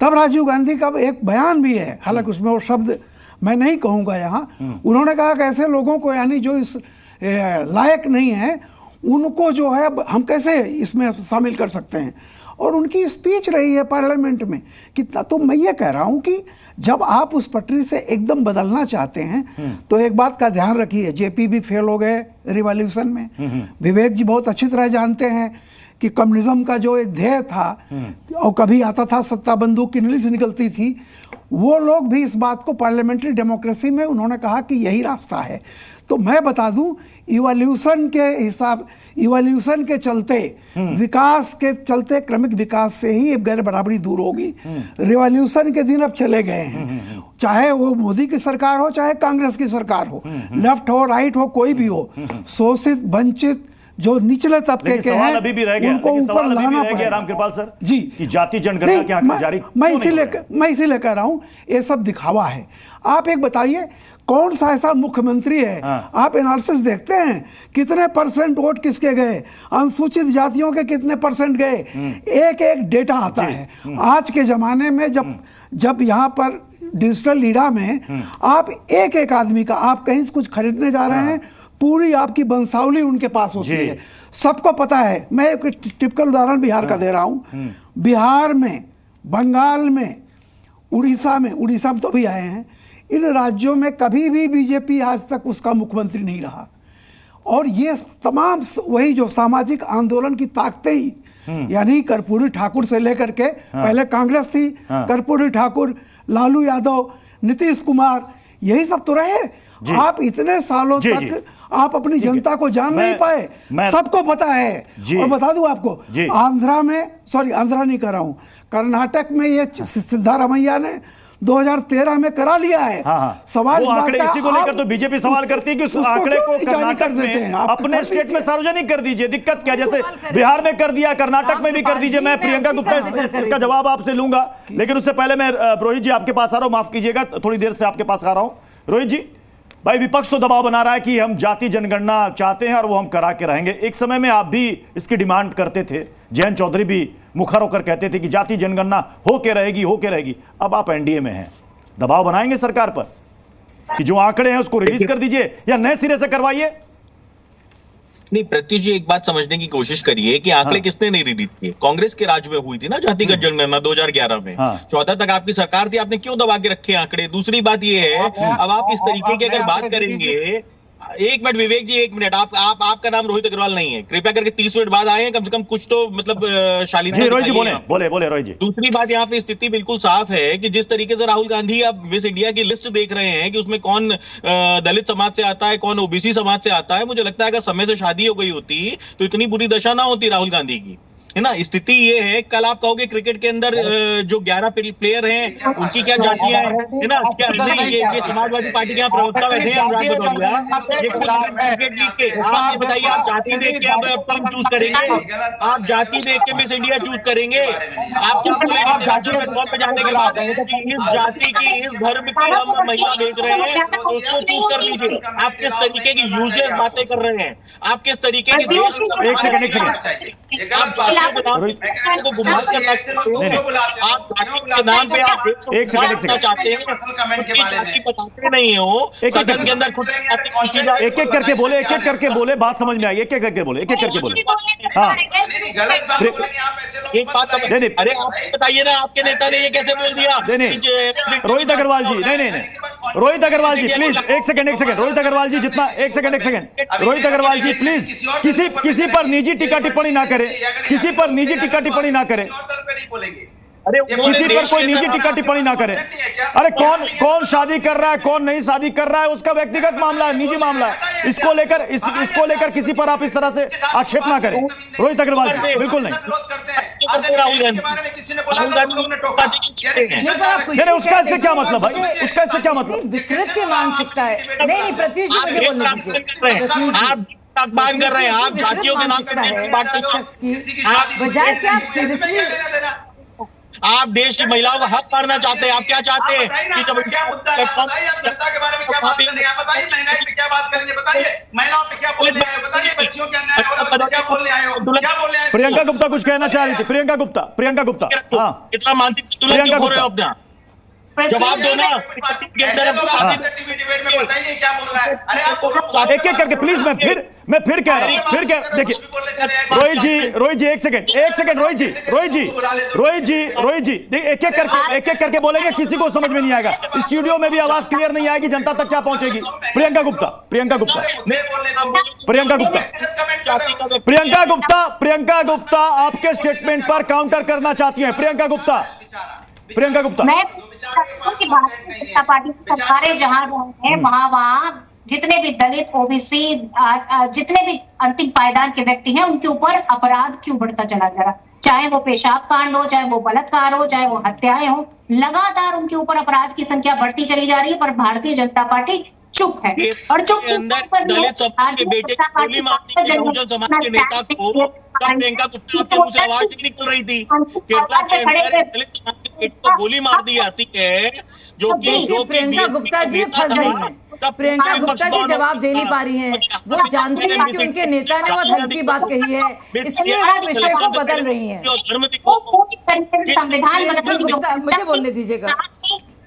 तब राजीव गांधी का एक बयान भी है, हालांकि उसमें वो शब्द मैं नहीं कहूँगा यहाँ। उन्होंने कहा कि ऐसे लोगों को, यानी जो इस लायक नहीं है, उनको जो है हम कैसे इसमें शामिल कर सकते हैं। और उनकी स्पीच रही है पार्लियामेंट में कितना। तो मैं ये कह रहा हूँ कि जब आप उस पटरी से एकदम बदलना चाहते हैं तो एक बात का ध्यान रखिए, जेपी भी फेल हो गए रिवॉल्यूशन में। विवेक जी बहुत अच्छी तरह जानते हैं कि कम्युनिज्म का जो एक ध्येय था और कभी आता था सत्ता बंदूक की नली से निकलती थी, वो लोग भी इस बात को पार्लियामेंट्री डेमोक्रेसी में उन्होंने कहा कि यही रास्ता है। तो मैं बता दूं, इवोल्यूशन के चलते, विकास के चलते, क्रमिक विकास से ही गैर बराबरी दूर होगी। रिवॉल्यूशन के दिन अब चले गए हैं, चाहे वो मोदी की सरकार हो, चाहे कांग्रेस की सरकार हो, लेफ्ट हो, राइट हो, कोई भी हो, शोषित, वंचित, जो निचले तबके के हैं अभी भी रह गया, उनको ऊपर लाना पड़ेगा। रामकृपाल सर जी, कि जाति जनगणना के आंकड़े जारी मैं इसीलिए कह रहा हूं ये सब दिखावा है। आप एक बताइए, कौन सा ऐसा मुख्यमंत्री है, आप एनालिसिस देखते हैं कितने % वोट किसके गए, अनुसूचित जातियों के कितने % गए, एक एक डेटा आता है। आज के जमाने में जब यहाँ पर डिजिटल लीडा में आप एक एक आदमी का, आप कहीं से कुछ खरीदने जा रहे हैं, पूरी आपकी वंशावली उनके पास होती है, सबको पता है। मैं एक टिपिकल उदाहरण बिहार का दे रहा हूँ। बिहार में, बंगाल में, उड़ीसा में तो भी आए हैं, इन राज्यों में कभी भी बीजेपी आज तक उसका मुख्यमंत्री नहीं रहा। और ये तमाम वही जो सामाजिक आंदोलन की ताकतें ही, यानी कर्पूरी ठाकुर से लेकर के, पहले कांग्रेस थी, कर्पूरी ठाकुर, लालू यादव, नीतीश कुमार, यही सब तो रहे। आप इतने सालों तक आप अपनी जनता को जान नहीं पाए, सबको पता है। और बता दूं आपको, आंध्रा नहीं कर रहा हूं, कर्नाटक में ये सिद्धारमैया ने 2013 में करा लिया है। सवाल इस बात का, इसी को लेकर तो बीजेपी सवाल करती है कि उस आंकड़े को कर्नाटक में अपने स्टेट में सार्वजनिक कर दीजिए, दिक्कत क्या, जैसे बिहार में कर दिया, कर्नाटक में भी कर दीजिए। मैं प्रियंका गुप्ता इसका जवाब आपसे लूंगा, लेकिन उससे पहले मैं रोहित जी आपके पास आ रहा हूं, माफ कीजिएगा, थोड़ी देर से आपके पास आ रहा हूं। रोहित जी, भाई विपक्ष तो दबाव बना रहा है कि हम जाति जनगणना चाहते हैं और वो हम करा के रहेंगे। एक समय में आप भी इसकी डिमांड करते थे, जयंत चौधरी भी मुखर होकर कहते थे कि जाति जनगणना हो के रहेगी। अब आप एनडीए में हैं, दबाव बनाएंगे सरकार पर कि जो आंकड़े हैं उसको रिलीज कर दीजिए या नए सिरे से करवाइए? नहीं, प्रत्युष जी, एक बात समझने की कोशिश करिए कि आंकड़े किसने नहीं रिलीज किए। कांग्रेस के राज में हुई थी ना जातिगत जनगणना 2011 में। 14 तक आपकी सरकार थी, आपने क्यों दबा के रखे आंकड़े? दूसरी बात ये है, अब आप इस तरीके की अगर बात करेंगे, एक मिनट विवेक जी, एक मिनट, आपका नाम रोहित अग्रवाल नहीं है, कृपया करके 30 मिनट बाद आए हैं, कम से कम कुछ तो मतलब शालीनता बोले रोहित जी। दूसरी बात, यहाँ पे स्थिति बिल्कुल साफ है कि जिस तरीके से राहुल गांधी अब मिस इंडिया की लिस्ट देख रहे हैं कि उसमें कौन दलित समाज से आता है, कौन ओबीसी समाज से आता है, मुझे लगता है अगर समय से शादी हो गई होती तो इतनी बुरी दशा ना होती राहुल गांधी की, है ना। स्थिति ये है, कल आप कहोगे क्रिकेट के अंदर जो 11 प्लेयर हैं उनकी क्या जातियां हैं, है ना, क्या नहीं, ये समाजवादी पार्टी के यहाँ प्रवक्ता बैठे हैं अनुराग भदौरिया, ये क्रिकेट लीग के, आप ये बताइए, आप जाति देख के आप पंच चूज करेंगे? आप जाति देख के मिस इंडिया चूज करेंगे? आप क्या कौन पे जाने के बाद इस जाति की, इस धर्म की हम महिला देख रहे हैं तो उसको चूज कर लीजिए। आप किस तरीके की यूजलेस बातें कर रहे हैं, आप किस तरीके की देश को गुमराह करना नाम पे आप चाहते हैं, बताते नहीं हो सदन के अंदर खुद एक एक करके बोले, बात समझ में आई, एक एक करके बोले। हाँ, एक बात, अरे आप बताइए ना, आपके नेता ने ये कैसे बोल दिया? रोहित अग्रवाल जी, नहीं, रोहित अग्रवाल जी प्लीज, एक सेकंड, रोहित अग्रवाल जी जितना, एक सेकंड, रोहित अग्रवाल जी प्लीज, किसी पर निजी टिप्पणी ना करें, किसी पर कोई निजी टिक्का टिप्पणी ना करें। अरे कौन शादी कर रहा है, कौन नहीं शादी कर रहा है, उसका व्यक्तिगत मामला है, निजी मामला है। इसको लेकर किसी पर आप इस तरह से आक्षेप ना करें। रोहित अग्रवाल जी, बिल्कुल नहीं। उसका इससे क्या मतलब भाई, उसका इससे क्या मतलब? विकृत की मानसिकता है। नहीं प्रत्युष जी, मुझे बोलने दीजिए। आप बात कर रहे हैं, आप जातियों के नाम पर बात कर शख्स की बजाय क्या आप सीरियसली आप देश की महिलाओं का हक मारना चाहते हैं? आप क्या चाहते हैं कि जब क्या मुद्दा है बताइए, आप जनता के बारे में क्या बात करने हैं बताइए, महंगाई पे क्या बात करेंगे बताइए, महिलाओं पे क्या बोलने आए हो बताइए, बच्चियों के अन्याय हो रहा है क्या बोलने आए हो, क्या बोलने आए? प्रियंका गुप्ता कुछ कहना चाह रही थी। प्रियंका गुप्ता हाँ, इतना मानसिक संतुलन क्यों हो रहे हो अपना? जवाब दो ना। एक एक करके प्लीज। मैं फिर कह रहा हूं, देखिए रोहित जी एक सेकंड रोहित जी एक एक करके बोलेंगे, किसी को समझ में नहीं आएगा। स्टूडियो में भी आवाज क्लियर नहीं आएगी, जनता तक क्या पहुंचेगी? प्रियंका गुप्ता आपके स्टेटमेंट पर काउंटर करना चाहती हैं। प्रियंका गुप्ता मैं कि भारतीय जनता पार्टी की सरकारें जहां है वहां जितने भी दलित, ओबीसी, जितने भी अंतिम पायदान के व्यक्ति हैं उनके ऊपर अपराध क्यों बढ़ता चला जा रहा? चाहे वो पेशाब कांड हो, चाहे वो बलात्कार हो, चाहे वो हत्याएं हो, लगातार उनके ऊपर अपराध की संख्या बढ़ती चली जा रही है, पर भारतीय जनता पार्टी चुप है। और जो दलित समाज के बेटे की गोली मारने के बहुजन समाज के नेता को प्रियंका गुप्ता के मुंह से आवाज नहीं निकल रही थी। केरला के अंदर दलित समाज के बेटे को गोली मार दी जाती है, जो प्रियंका गुप्ता जी फंस रही है। प्रियंका गुप्ता जी जवाब दे नहीं पा रही हैं। वो जानती है कि उनके नेता ने बहुत हल्की बात कही है, इसलिए वो विषय को बदल रही हैं। संविधान मुझे बोलने दीजिएगा।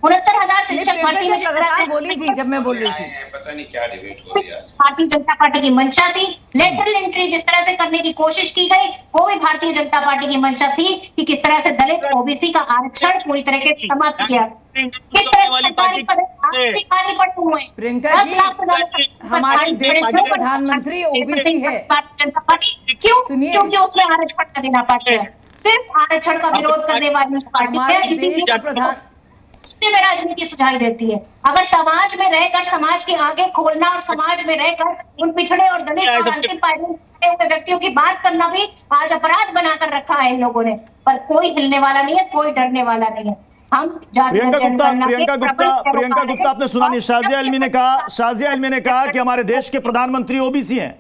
69,000 शिक्षक भर्ती में लगातार बोली थी जब मैं बोल रही थी। पता नहीं क्या डिबेट हो रही है। भारतीय जनता पार्टी की मंशा थी। लेटरल एंट्री जिस तरह से करने की कोशिश की गई, वो भी भारतीय जनता पार्टी की मंशा थी कि किस तरह से दलित, ओबीसी का आरक्षण पूरी तरह से समाप्त किया। किस तरह सरकारी पद खाली पड़े हुए। प्रियंका जी, हमारे देश के प्रधानमंत्री ओबीसी है। भारतीय जनता पार्टी क्योंकि उसमें आरक्षण का देना पार्टी है, सिर्फ आरक्षण का विरोध करने वाली पार्टी है। इसीलिए में राजनीति सुझाई देती है। अगर समाज में रहकर समाज के आगे खोलना और समाज में रहकर उन पिछड़े और दलित और अंतिम पायदान हुए व्यक्तियों की बात करना भी आज अपराध बनाकर रखा है इन लोगों ने, पर कोई हिलने वाला नहीं है, कोई डरने वाला नहीं है। हम प्रियंका गुप्ता आपने सुना नहीं? शाजिया इल्मी ने कहा कि हमारे देश के प्रधानमंत्री ओबीसी हैं।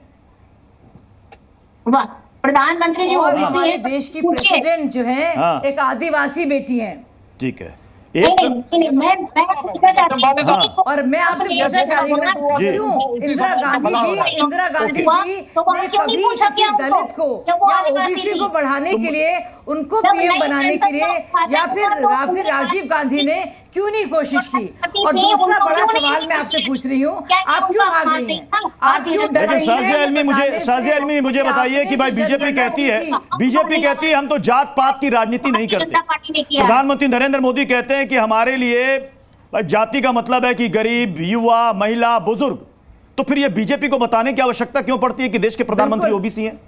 वाह, प्रधानमंत्री जी ओबीसी है। देश की प्रेसिडेंट जो है एक आदिवासी बेटी है। ठीक है, मैं पूछना चाहती हूँ और मैं आपसे पूछना चाह रही हूँ, क्यों इंदिरा गांधी जी ने कभी किसी दलित को या ओबीसी को बढ़ाने के लिए, उनको पीएम बनाने के लिए, या फिर राजीव गांधी ने क्यों नहीं कोशिश की? और दूसरा बड़ा सवाल मैं आपसे पूछ रही हूँ, आप क्यों भाग रही हैं? आप क्यों डर रही हैं? शाजिया इल्मी मुझे बताइए कि भाई बीजेपी कहती है हम तो जात पात की राजनीति नहीं करते। प्रधानमंत्री नरेंद्र मोदी कहते हैं कि हमारे लिए जाति का मतलब है कि गरीब, युवा, महिला, बुजुर्ग। तो फिर ये बीजेपी को बताने की आवश्यकता क्यों पड़ती है कि देश के प्रधानमंत्री ओबीसी हैं?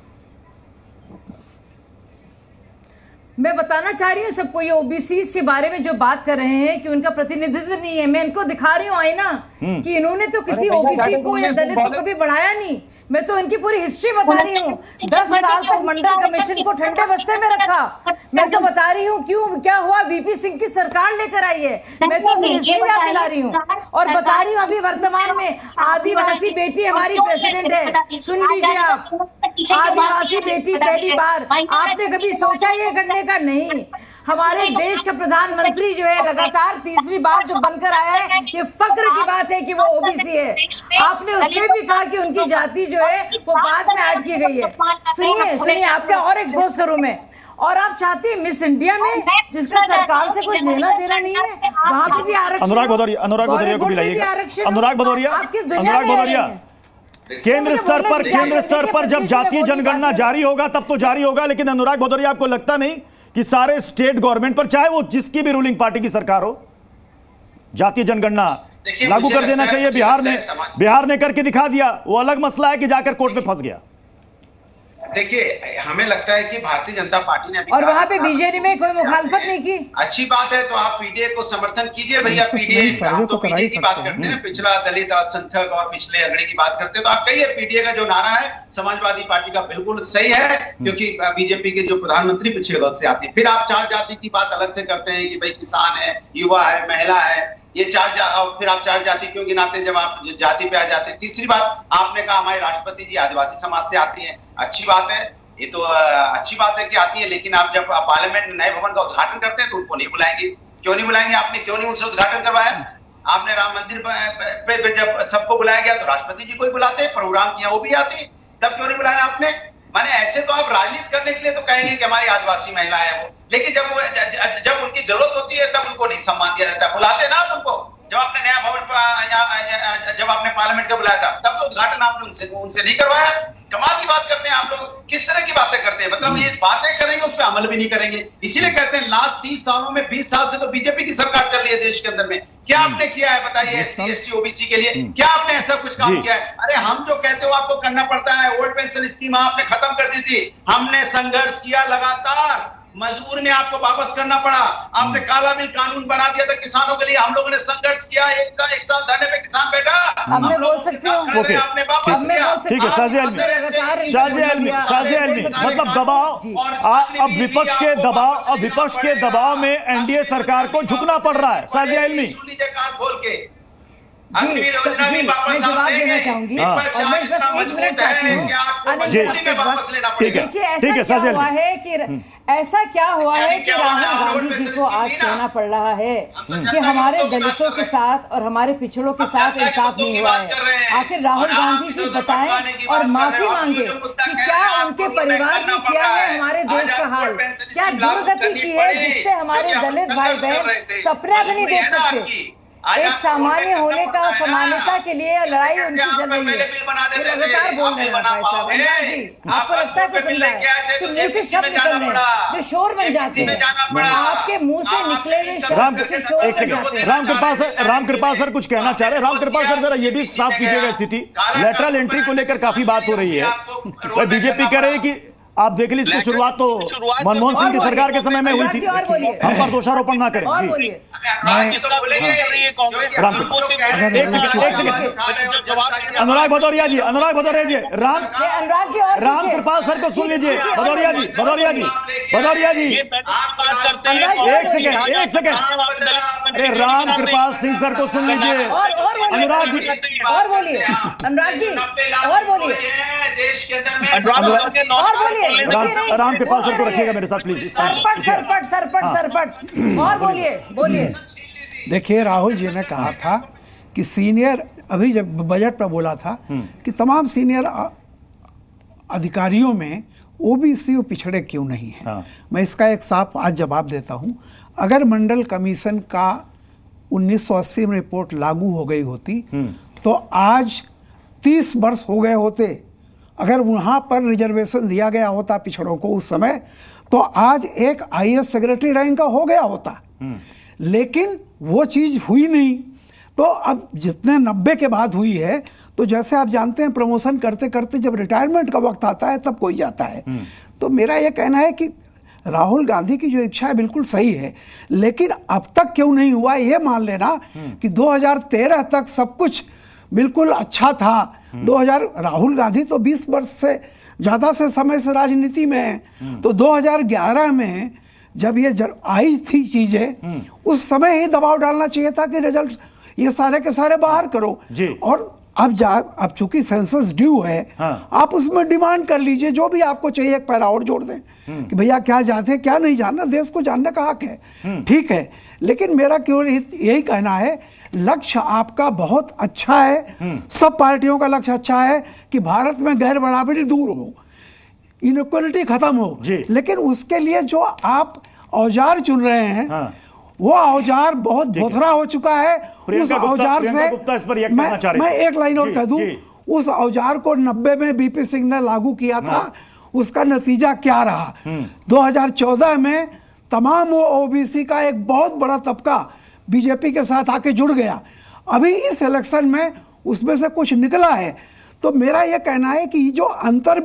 मैं बताना चाह रही हूँ सबको, ये ओबीसी के बारे में जो बात कर रहे हैं कि उनका प्रतिनिधित्व नहीं है, मैं इनको दिखा रही हूँ आईना कि इन्होंने तो किसी ओबीसी को या दलित को कभी बढ़ाया नहीं। मैं तो इनकी पूरी हिस्ट्री बता रही हूँ। 10 साल तक मंडल कमीशन को ठंडे बस्ते में रखा। मैं तो बता रही हूँ क्यों क्या हुआ, वीपी सिंह की सरकार लेकर आई है। मैं तो हिस्ट्री याद दिला रही हूँ और बता रही हूँ अभी वर्तमान में आदिवासी बेटी हमारी प्रेसिडेंट है। सुन लीजिए आप, आदिवासी बेटी पहली बार। आपने कभी सोचा ये करने का? नहीं। हमारे देश का प्रधानमंत्री जो है लगातार तीसरी बार जो बनकर आया है, ये फक्र की बात है कि वो ओबीसी है। आपने उसमें भी कहा कि उनकी जाति जो है वो बाद में ऐड की गई है। सुनिए आपका और एक्सपोज करूं मैं। और आप चाहते हैं मिस इंडिया में, जिसका सरकार से कुछ लेना देना नहीं है, वहां पे भी आरक्षण। अनुराग भदौरिया को भी लाइएगा। अनुराग भदौरिया, केंद्र स्तर पर जब जातीय जनगणना जारी होगा तब तो जारी होगा, लेकिन अनुराग भदौरिया आपको लगता नहीं कि सारे स्टेट गवर्नमेंट पर, चाहे वो जिसकी भी रूलिंग पार्टी की सरकार हो, जातीय जनगणना लागू कर देना चाहिए? बिहार ने करके दिखा दिया। वो अलग मसला है कि जाकर कोर्ट में फंस गया। देखिए हमें लगता है कि भारतीय जनता पार्टी ने अभी और वहाँ पे बीजेपी में कोई मुखालफत नहीं की। अच्छी बात है, तो आप पीडीए को समर्थन कीजिए भैया। पीडीए हम तो पीडीए की बात करते हैं, पिछड़ा दलित अल्पसंख्यक और पिछले अगड़े की बात करते हैं, तो आप कहिए पीडीए का जो नारा है समाजवादी पार्टी का बिल्कुल सही है, क्योंकि बीजेपी के जो प्रधानमंत्री पिछड़े वर्ग से आते हैं। फिर आप 4 जाति की बात अलग से करते हैं कि भाई किसान है, युवा है, महिला है, ये फिर आप 4 जाति क्यों गिनाते जब आप जाति पे आ जाते हैं। तीसरी बात आपने कहा हमारे राष्ट्रपति जी आदिवासी समाज से आती हैं, अच्छी बात है, ये तो अच्छी बात है कि आती है, लेकिन आप जब पार्लियामेंट में नए भवन का उद्घाटन करते हैं तो उनको नहीं बुलाएंगे। क्यों नहीं बुलाएंगे? आपने क्यों नहीं उनसे उद्घाटन करवाया? आपने राम मंदिर पे जब सबको बुलाया गया तो राष्ट्रपति जी को ही बुलाते, प्रोग्राम किया वो भी आती, तब क्यों नहीं बुलाया आपने? माने ऐसे तो आप राजनीति करने के लिए तो कहेंगे कि हमारी आदिवासी महिला है वो, लेकिन जब उनकी जरूरत होती है तब उनको नहीं सम्मान दिया जाता। बुलाते ना आप उनको, जब आपने नया भवन जब आपने पार्लियामेंट का बुलाया था तब तो उद्घाटन आपने उनसे नहीं करवाया। कमाल की बात करते हैं आप लोग, किस तरह की बातें करते हैं, मतलब ये बातें करेंगे उस पर अमल भी नहीं करेंगे। इसीलिए कहते हैं लास्ट 30 सालों में 20 साल से तो बीजेपी की सरकार चल रही है देश के अंदर में। क्या आपने किया है बताइए एससी एसटी ओबीसी के लिए? क्या आपने ऐसा कुछ काम किया है? अरे हम जो कहते हो आपको करना पड़ता है। ओल्ड पेंशन स्कीम आपने खत्म कर दी थी, हमने संघर्ष किया लगातार, मजबूर में आपको वापस करना पड़ा। आपने काला बिल कानून बना दिया था किसानों के लिए, हम लोगों ने संघर्ष किया, एक साल धरने पे किसान बैठा, अब मैं बोल सकती हूँ, आपने वापस किया। ठीक है शाजिया अलमी, मतलब दबाव, अब विपक्ष के दबाव में एनडीए सरकार को झुकना पड़ रहा है। शाजिया अलमी खोल के जी, मैं जवाब देना चाहूंगी और मैं बस 1 मिनट चाहती हूँ। देखिए ऐसा क्या हुआ है कि ऐसा क्या हुआ है कि राहुल गांधी जी को आज कहना पड़ रहा है कि हमारे दलितों के साथ और हमारे पिछड़ों के साथ इंसाफ नहीं हुआ है। आखिर राहुल गांधी जी बताएं और माफी मांगे कि क्या उनके परिवार ने किया है हमारे देश का हाल, क्या दुर्गति की है जिससे हमारे दलित भाई बहन सपना भी नहीं देख सकते। एक सामान्य होने का समानता के लिए लड़ाई उनकी चल रही है। लगातार बोल रहे हैं भाई साहब जी, आपको लगता है कुछ सुन रहा है, सुनने से शब्द निकल रहे हैं जो शोर बन जाते हैं, आपके मुंह से निकले हुए शब्द से शोर बन जाते हैं। रामकृपाल सर कुछ कहना चाह रहे हैं। रामकृपाल सर जरा ये भी साफ कीजिएगा स्थिति, लेटरल एंट्री को लेकर काफी बात हो रही है। बीजेपी कह रही है कि आप देख लीजिए इसकी शुरुआत तो मनमोहन सिंह की सरकार के समय में हुई थी। हम पर दोषारोपण ना करें जी। अनुराग भदौरिया जी रामकृपाल सर को सुन लीजिए। भदौरिया जी एक सेकंड अरे रामकृपाल सिंह सर को सुन लीजिए। अनुराग जी और बोलिए, अनुराग जी और बोलिए, देश के अंदर में और बोलिए, रामकृपाल सर को रखिएगा मेरे साथ प्लीज। सरपट और बोलिए। देखिए राहुल जी ने कहा था कि सीनियर, अभी जब बजट पर बोला था कि तमाम सीनियर अधिकारियों में ओबीसी और पिछड़े क्यों नहीं है। मैं इसका एक साफ आज जवाब देता हूं। अगर मंडल कमीशन का 1980 में रिपोर्ट लागू हो गई होती तो आज 30 वर्ष हो गए होते। अगर वहां पर रिजर्वेशन दिया गया होता पिछड़ों को उस समय, तो आज एक आईएएस सेक्रेटरी रैंक का हो गया होता। लेकिन वो चीज हुई नहीं। तो अब जितने 90 के बाद हुई है, तो जैसे आप जानते हैं प्रमोशन करते करते जब रिटायरमेंट का वक्त आता है तब कोई जाता है। तो मेरा ये कहना है कि राहुल गांधी की जो इच्छा है बिल्कुल सही है, लेकिन अब तक क्यों नहीं हुआ ये मान लेना कि 2013 तक सब कुछ बिल्कुल अच्छा था। 2000 राहुल गांधी तो 20 वर्ष से ज़्यादा से समय से राजनीति में है। तो 2011 में जब ये आई थी चीज़ें, उस समय ही दबाव डालना चाहिए था कि रिजल्ट ये सारे के सारे बाहर करो। और अब चूंकि सेंसस ड्यू है, आप उसमें डिमांड कर लीजिए जो भी आपको चाहिए, एक पैरा और जोड़ दें कि भैया क्या जानते हैं क्या नहीं जानना, देश को जानने का हक है। ठीक है, लेकिन मेरा केवल यही कहना है लक्ष्य आपका बहुत अच्छा है, सब पार्टियों का लक्ष्य अच्छा है कि भारत में गैर बराबरी दूर हो, इनइक्वालिटी खत्म हो। लेकिन उसके लिए जो आप औजार चुन रहे हैं वो औजार बहुत बोथरा हो चुका है। उस औजार से मैं एक लाइन और कह दूं, उस औजार को 90 में बीपी सिंह ने लागू किया था, उसका नतीजा क्या रहा। 2014 में तमाम वो ओबीसी का एक बहुत बड़ा तबका बीजेपी के साथ आके जुड़ गया। अभी इस इलेक्शन में उसमें से कुछ निकला है। तो मेरा यह कहना है कि जो अंतर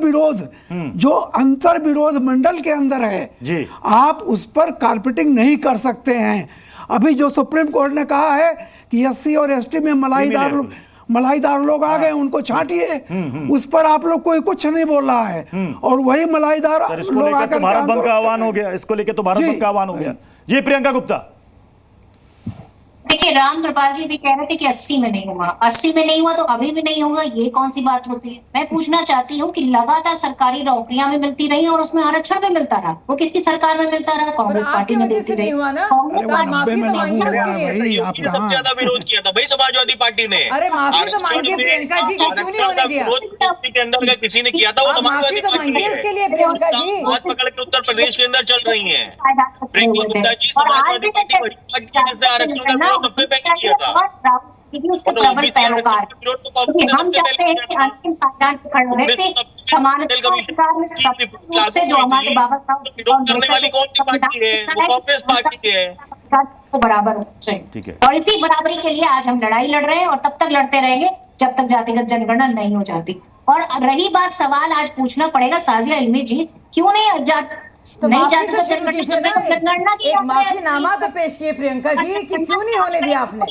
विरोध मंडल के अंदर है जी, आप उस पर कारपेटिंग नहीं कर सकते हैं। अभी जो सुप्रीम कोर्ट ने कहा है कि एससी और एसटी में मलाईदार लोग आ गए, उनको छांटिए, उस पर आप लोग कोई कुछ नहीं बोल रहा है। और वही मलाईदार लोग आकर भारत बंद का आह्वान हो गया, इसको लेकर तो भारत बंद का आह्वान हो गया। जी प्रियंका गुप्ता। देखिए, राम कृपाल जी भी कह रहे थे कि 80 में नहीं हुआ, 80 में नहीं हुआ तो अभी भी नहीं होगा, ये कौन सी बात होती है? मैं पूछना चाहती हूँ कि लगातार सरकारी नौकरियां भी मिलती रही और उसमें आरक्षण भी मिलता रहा, वो किसकी सरकार में मिलता रहा? कांग्रेस पार्टी में देती रही। सबसे ज्यादा विरोध किया था भाई समाजवादी पार्टी ने। अरे माफी तो मांगिए प्रियंका जी, क्यों नहीं होने दिया? के अंदर का किसी ने किया था वो समाजवादी पार्टी है। उसके लिए प्रियंका जी हाथ पकड़ के उत्तर प्रदेश के अंदर चल रही है प्रियंका गुप्ता जी। समाजवादी पार्टी आरक्षण का सबसे पहले किया था। उसके प्रबल पैरोकार, क्योंकि हम चाहते हैं कि अंतिम पायदान पे खड़े रहते समानता अधिकार में सब रूप से जो हमारे बाबा साहब करने वाली कौन सी पार्टी है? वो कांग्रेस पार्टी है। को बराबर होना चाहिए और इसी बराबरी के लिए आज हम लड़ाई लड़ रहे हैं और तब तक लड़ते रहेंगे जब तक जातिगत जनगणना नहीं हो जाती। और रही बात, सवाल आज पूछना पड़ेगा साजिया इल्मी जी, क्यों नहीं जातिगत जनगणना की? माफीनामा तो पेश किए प्रियंका जी कि क्यों नहीं होने दिया आपने?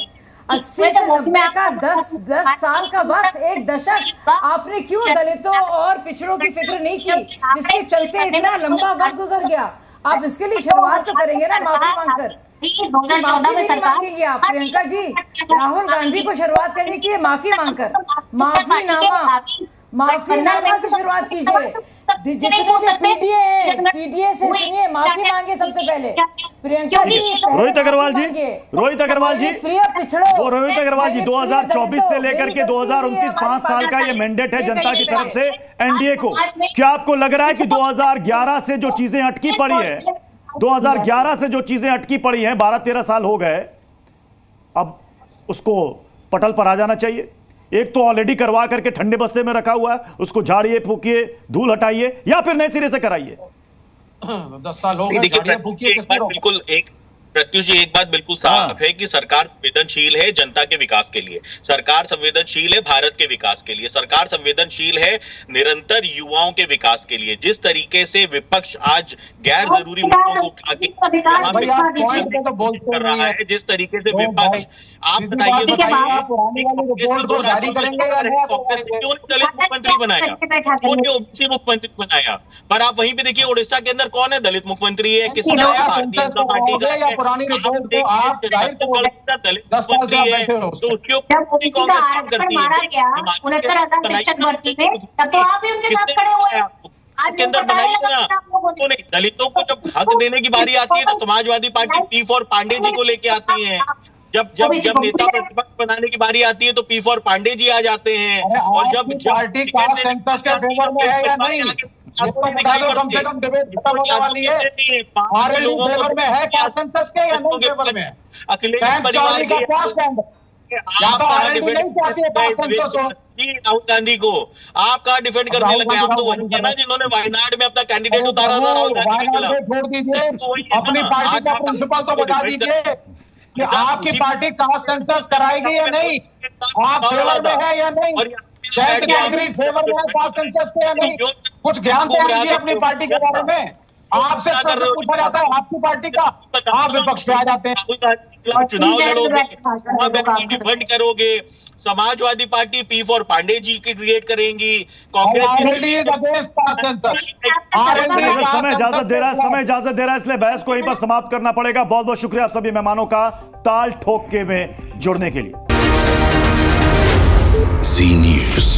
80 से 90 का 10 साल का वक्त, एक दशक, आपने क्यों दलितों और पिछड़ों की फिक्र नहीं की, जिसके चलते इतना लंबा वक्त गुजर गया? आप इसके लिए शुरुआत तो करेंगे ना माफी मांगकर। 2014 में सरकार आप प्रियंका जी, राहुल गांधी को शुरुआत करनी चाहिए माफी मांगकर। माफीनामा से शुरुआत कीजिए। जितने पीडीए से सुनिए, माफी मांगे सबसे पहले प्रियंका जी। रोहित अग्रवाल जी, प्रिय पिछड़ों, वो रोहित अग्रवाल जी 2024 से लेकर के 2029 5 साल का ये मैंडेट है जनता की तरफ से एनडीए को। क्या आपको लग रहा है कि 2011 से जो चीजें अटकी पड़ी है, 2011 से जो चीजें अटकी पड़ी हैं, 12-13 साल हो गए, अब उसको पटल पर आ जाना चाहिए? एक तो ऑलरेडी करवा करके ठंडे बस्ते में रखा हुआ है, उसको झाड़िए, फूकिए, धूल हटाइए, या फिर नए सिरे से कराइए। 10 साल हो गए। बिल्कुल प्रत्युष जी, एक बात बिल्कुल साफ है कि सरकार संवेदनशील है जनता के विकास के लिए, सरकार संवेदनशील है भारत के विकास के लिए, सरकार संवेदनशील है निरंतर युवाओं के विकास के लिए। जिस तरीके से विपक्ष आज गैर जरूरी मुद्दों को उठा के कर रहा है, जिस तरीके से विपक्ष, आप बताइए क्यों दलित मुख्यमंत्री बनाया, क्यों ओबीसी मुख्यमंत्री बनाया? पर आप वहीं पे देखिए उड़ीसा के अंदर कौन है दलित मुख्यमंत्री है? किसी भारतीय जनता पार्टी का पुरानी रिपोर्ट को आप दलित मुख्यमंत्री है, तो उसके ऊपर दलितों को जब हक देने की बारी आती है तो Samajwadi Party P for Pandey ji को लेके आती है। जब नेता प्रतिपक्ष बनाने की बारी आती है तो पी फॉर पांडे जी आ जाते हैं। और जब पार्टी कास्ट सेंसस के फेवर में है या नहीं, कम से कम डिबेट खत्म होने वाली है। फेवर में है कास्ट सेंसस के या नहीं फेवर में? अखिलेश परिवार के राहुल गांधी को आप कहाँ डिफेंड करने लगे? आप तो वही है ना जिन्होंने वायनाड में अपना कैंडिडेट उतारा था राहुल गांधी के खिलाफ। छोड़ दीजिए, अपनी पार्टी का प्रिंसिपल तो बता दीजिए कि आपकी पार्टी कास्ट सेंसस कराएगी या नहीं, आप फेवर में है या नहीं, फेवर में है कास्ट सेंसस के या नहीं? कुछ ज्ञान दीजिए अपनी पार्टी के बारे में। आपसे प्रश्न पूछा जाता है आपकी पार्टी का, आप विपक्ष पे आ जाते हैं। चुनाव लड़ोगे, डिफेंड करोगे, Samajwadi Party P for Pandey ji की क्रिएट करेंगी, कांग्रेस समय इजाजत दे रहा है, इसलिए बहस को यहीं पर समाप्त करना पड़ेगा। बहुत बहुत शुक्रिया आप सभी मेहमानों का ताल ठोक के में जुड़ने के लिए। जी न्यूज़।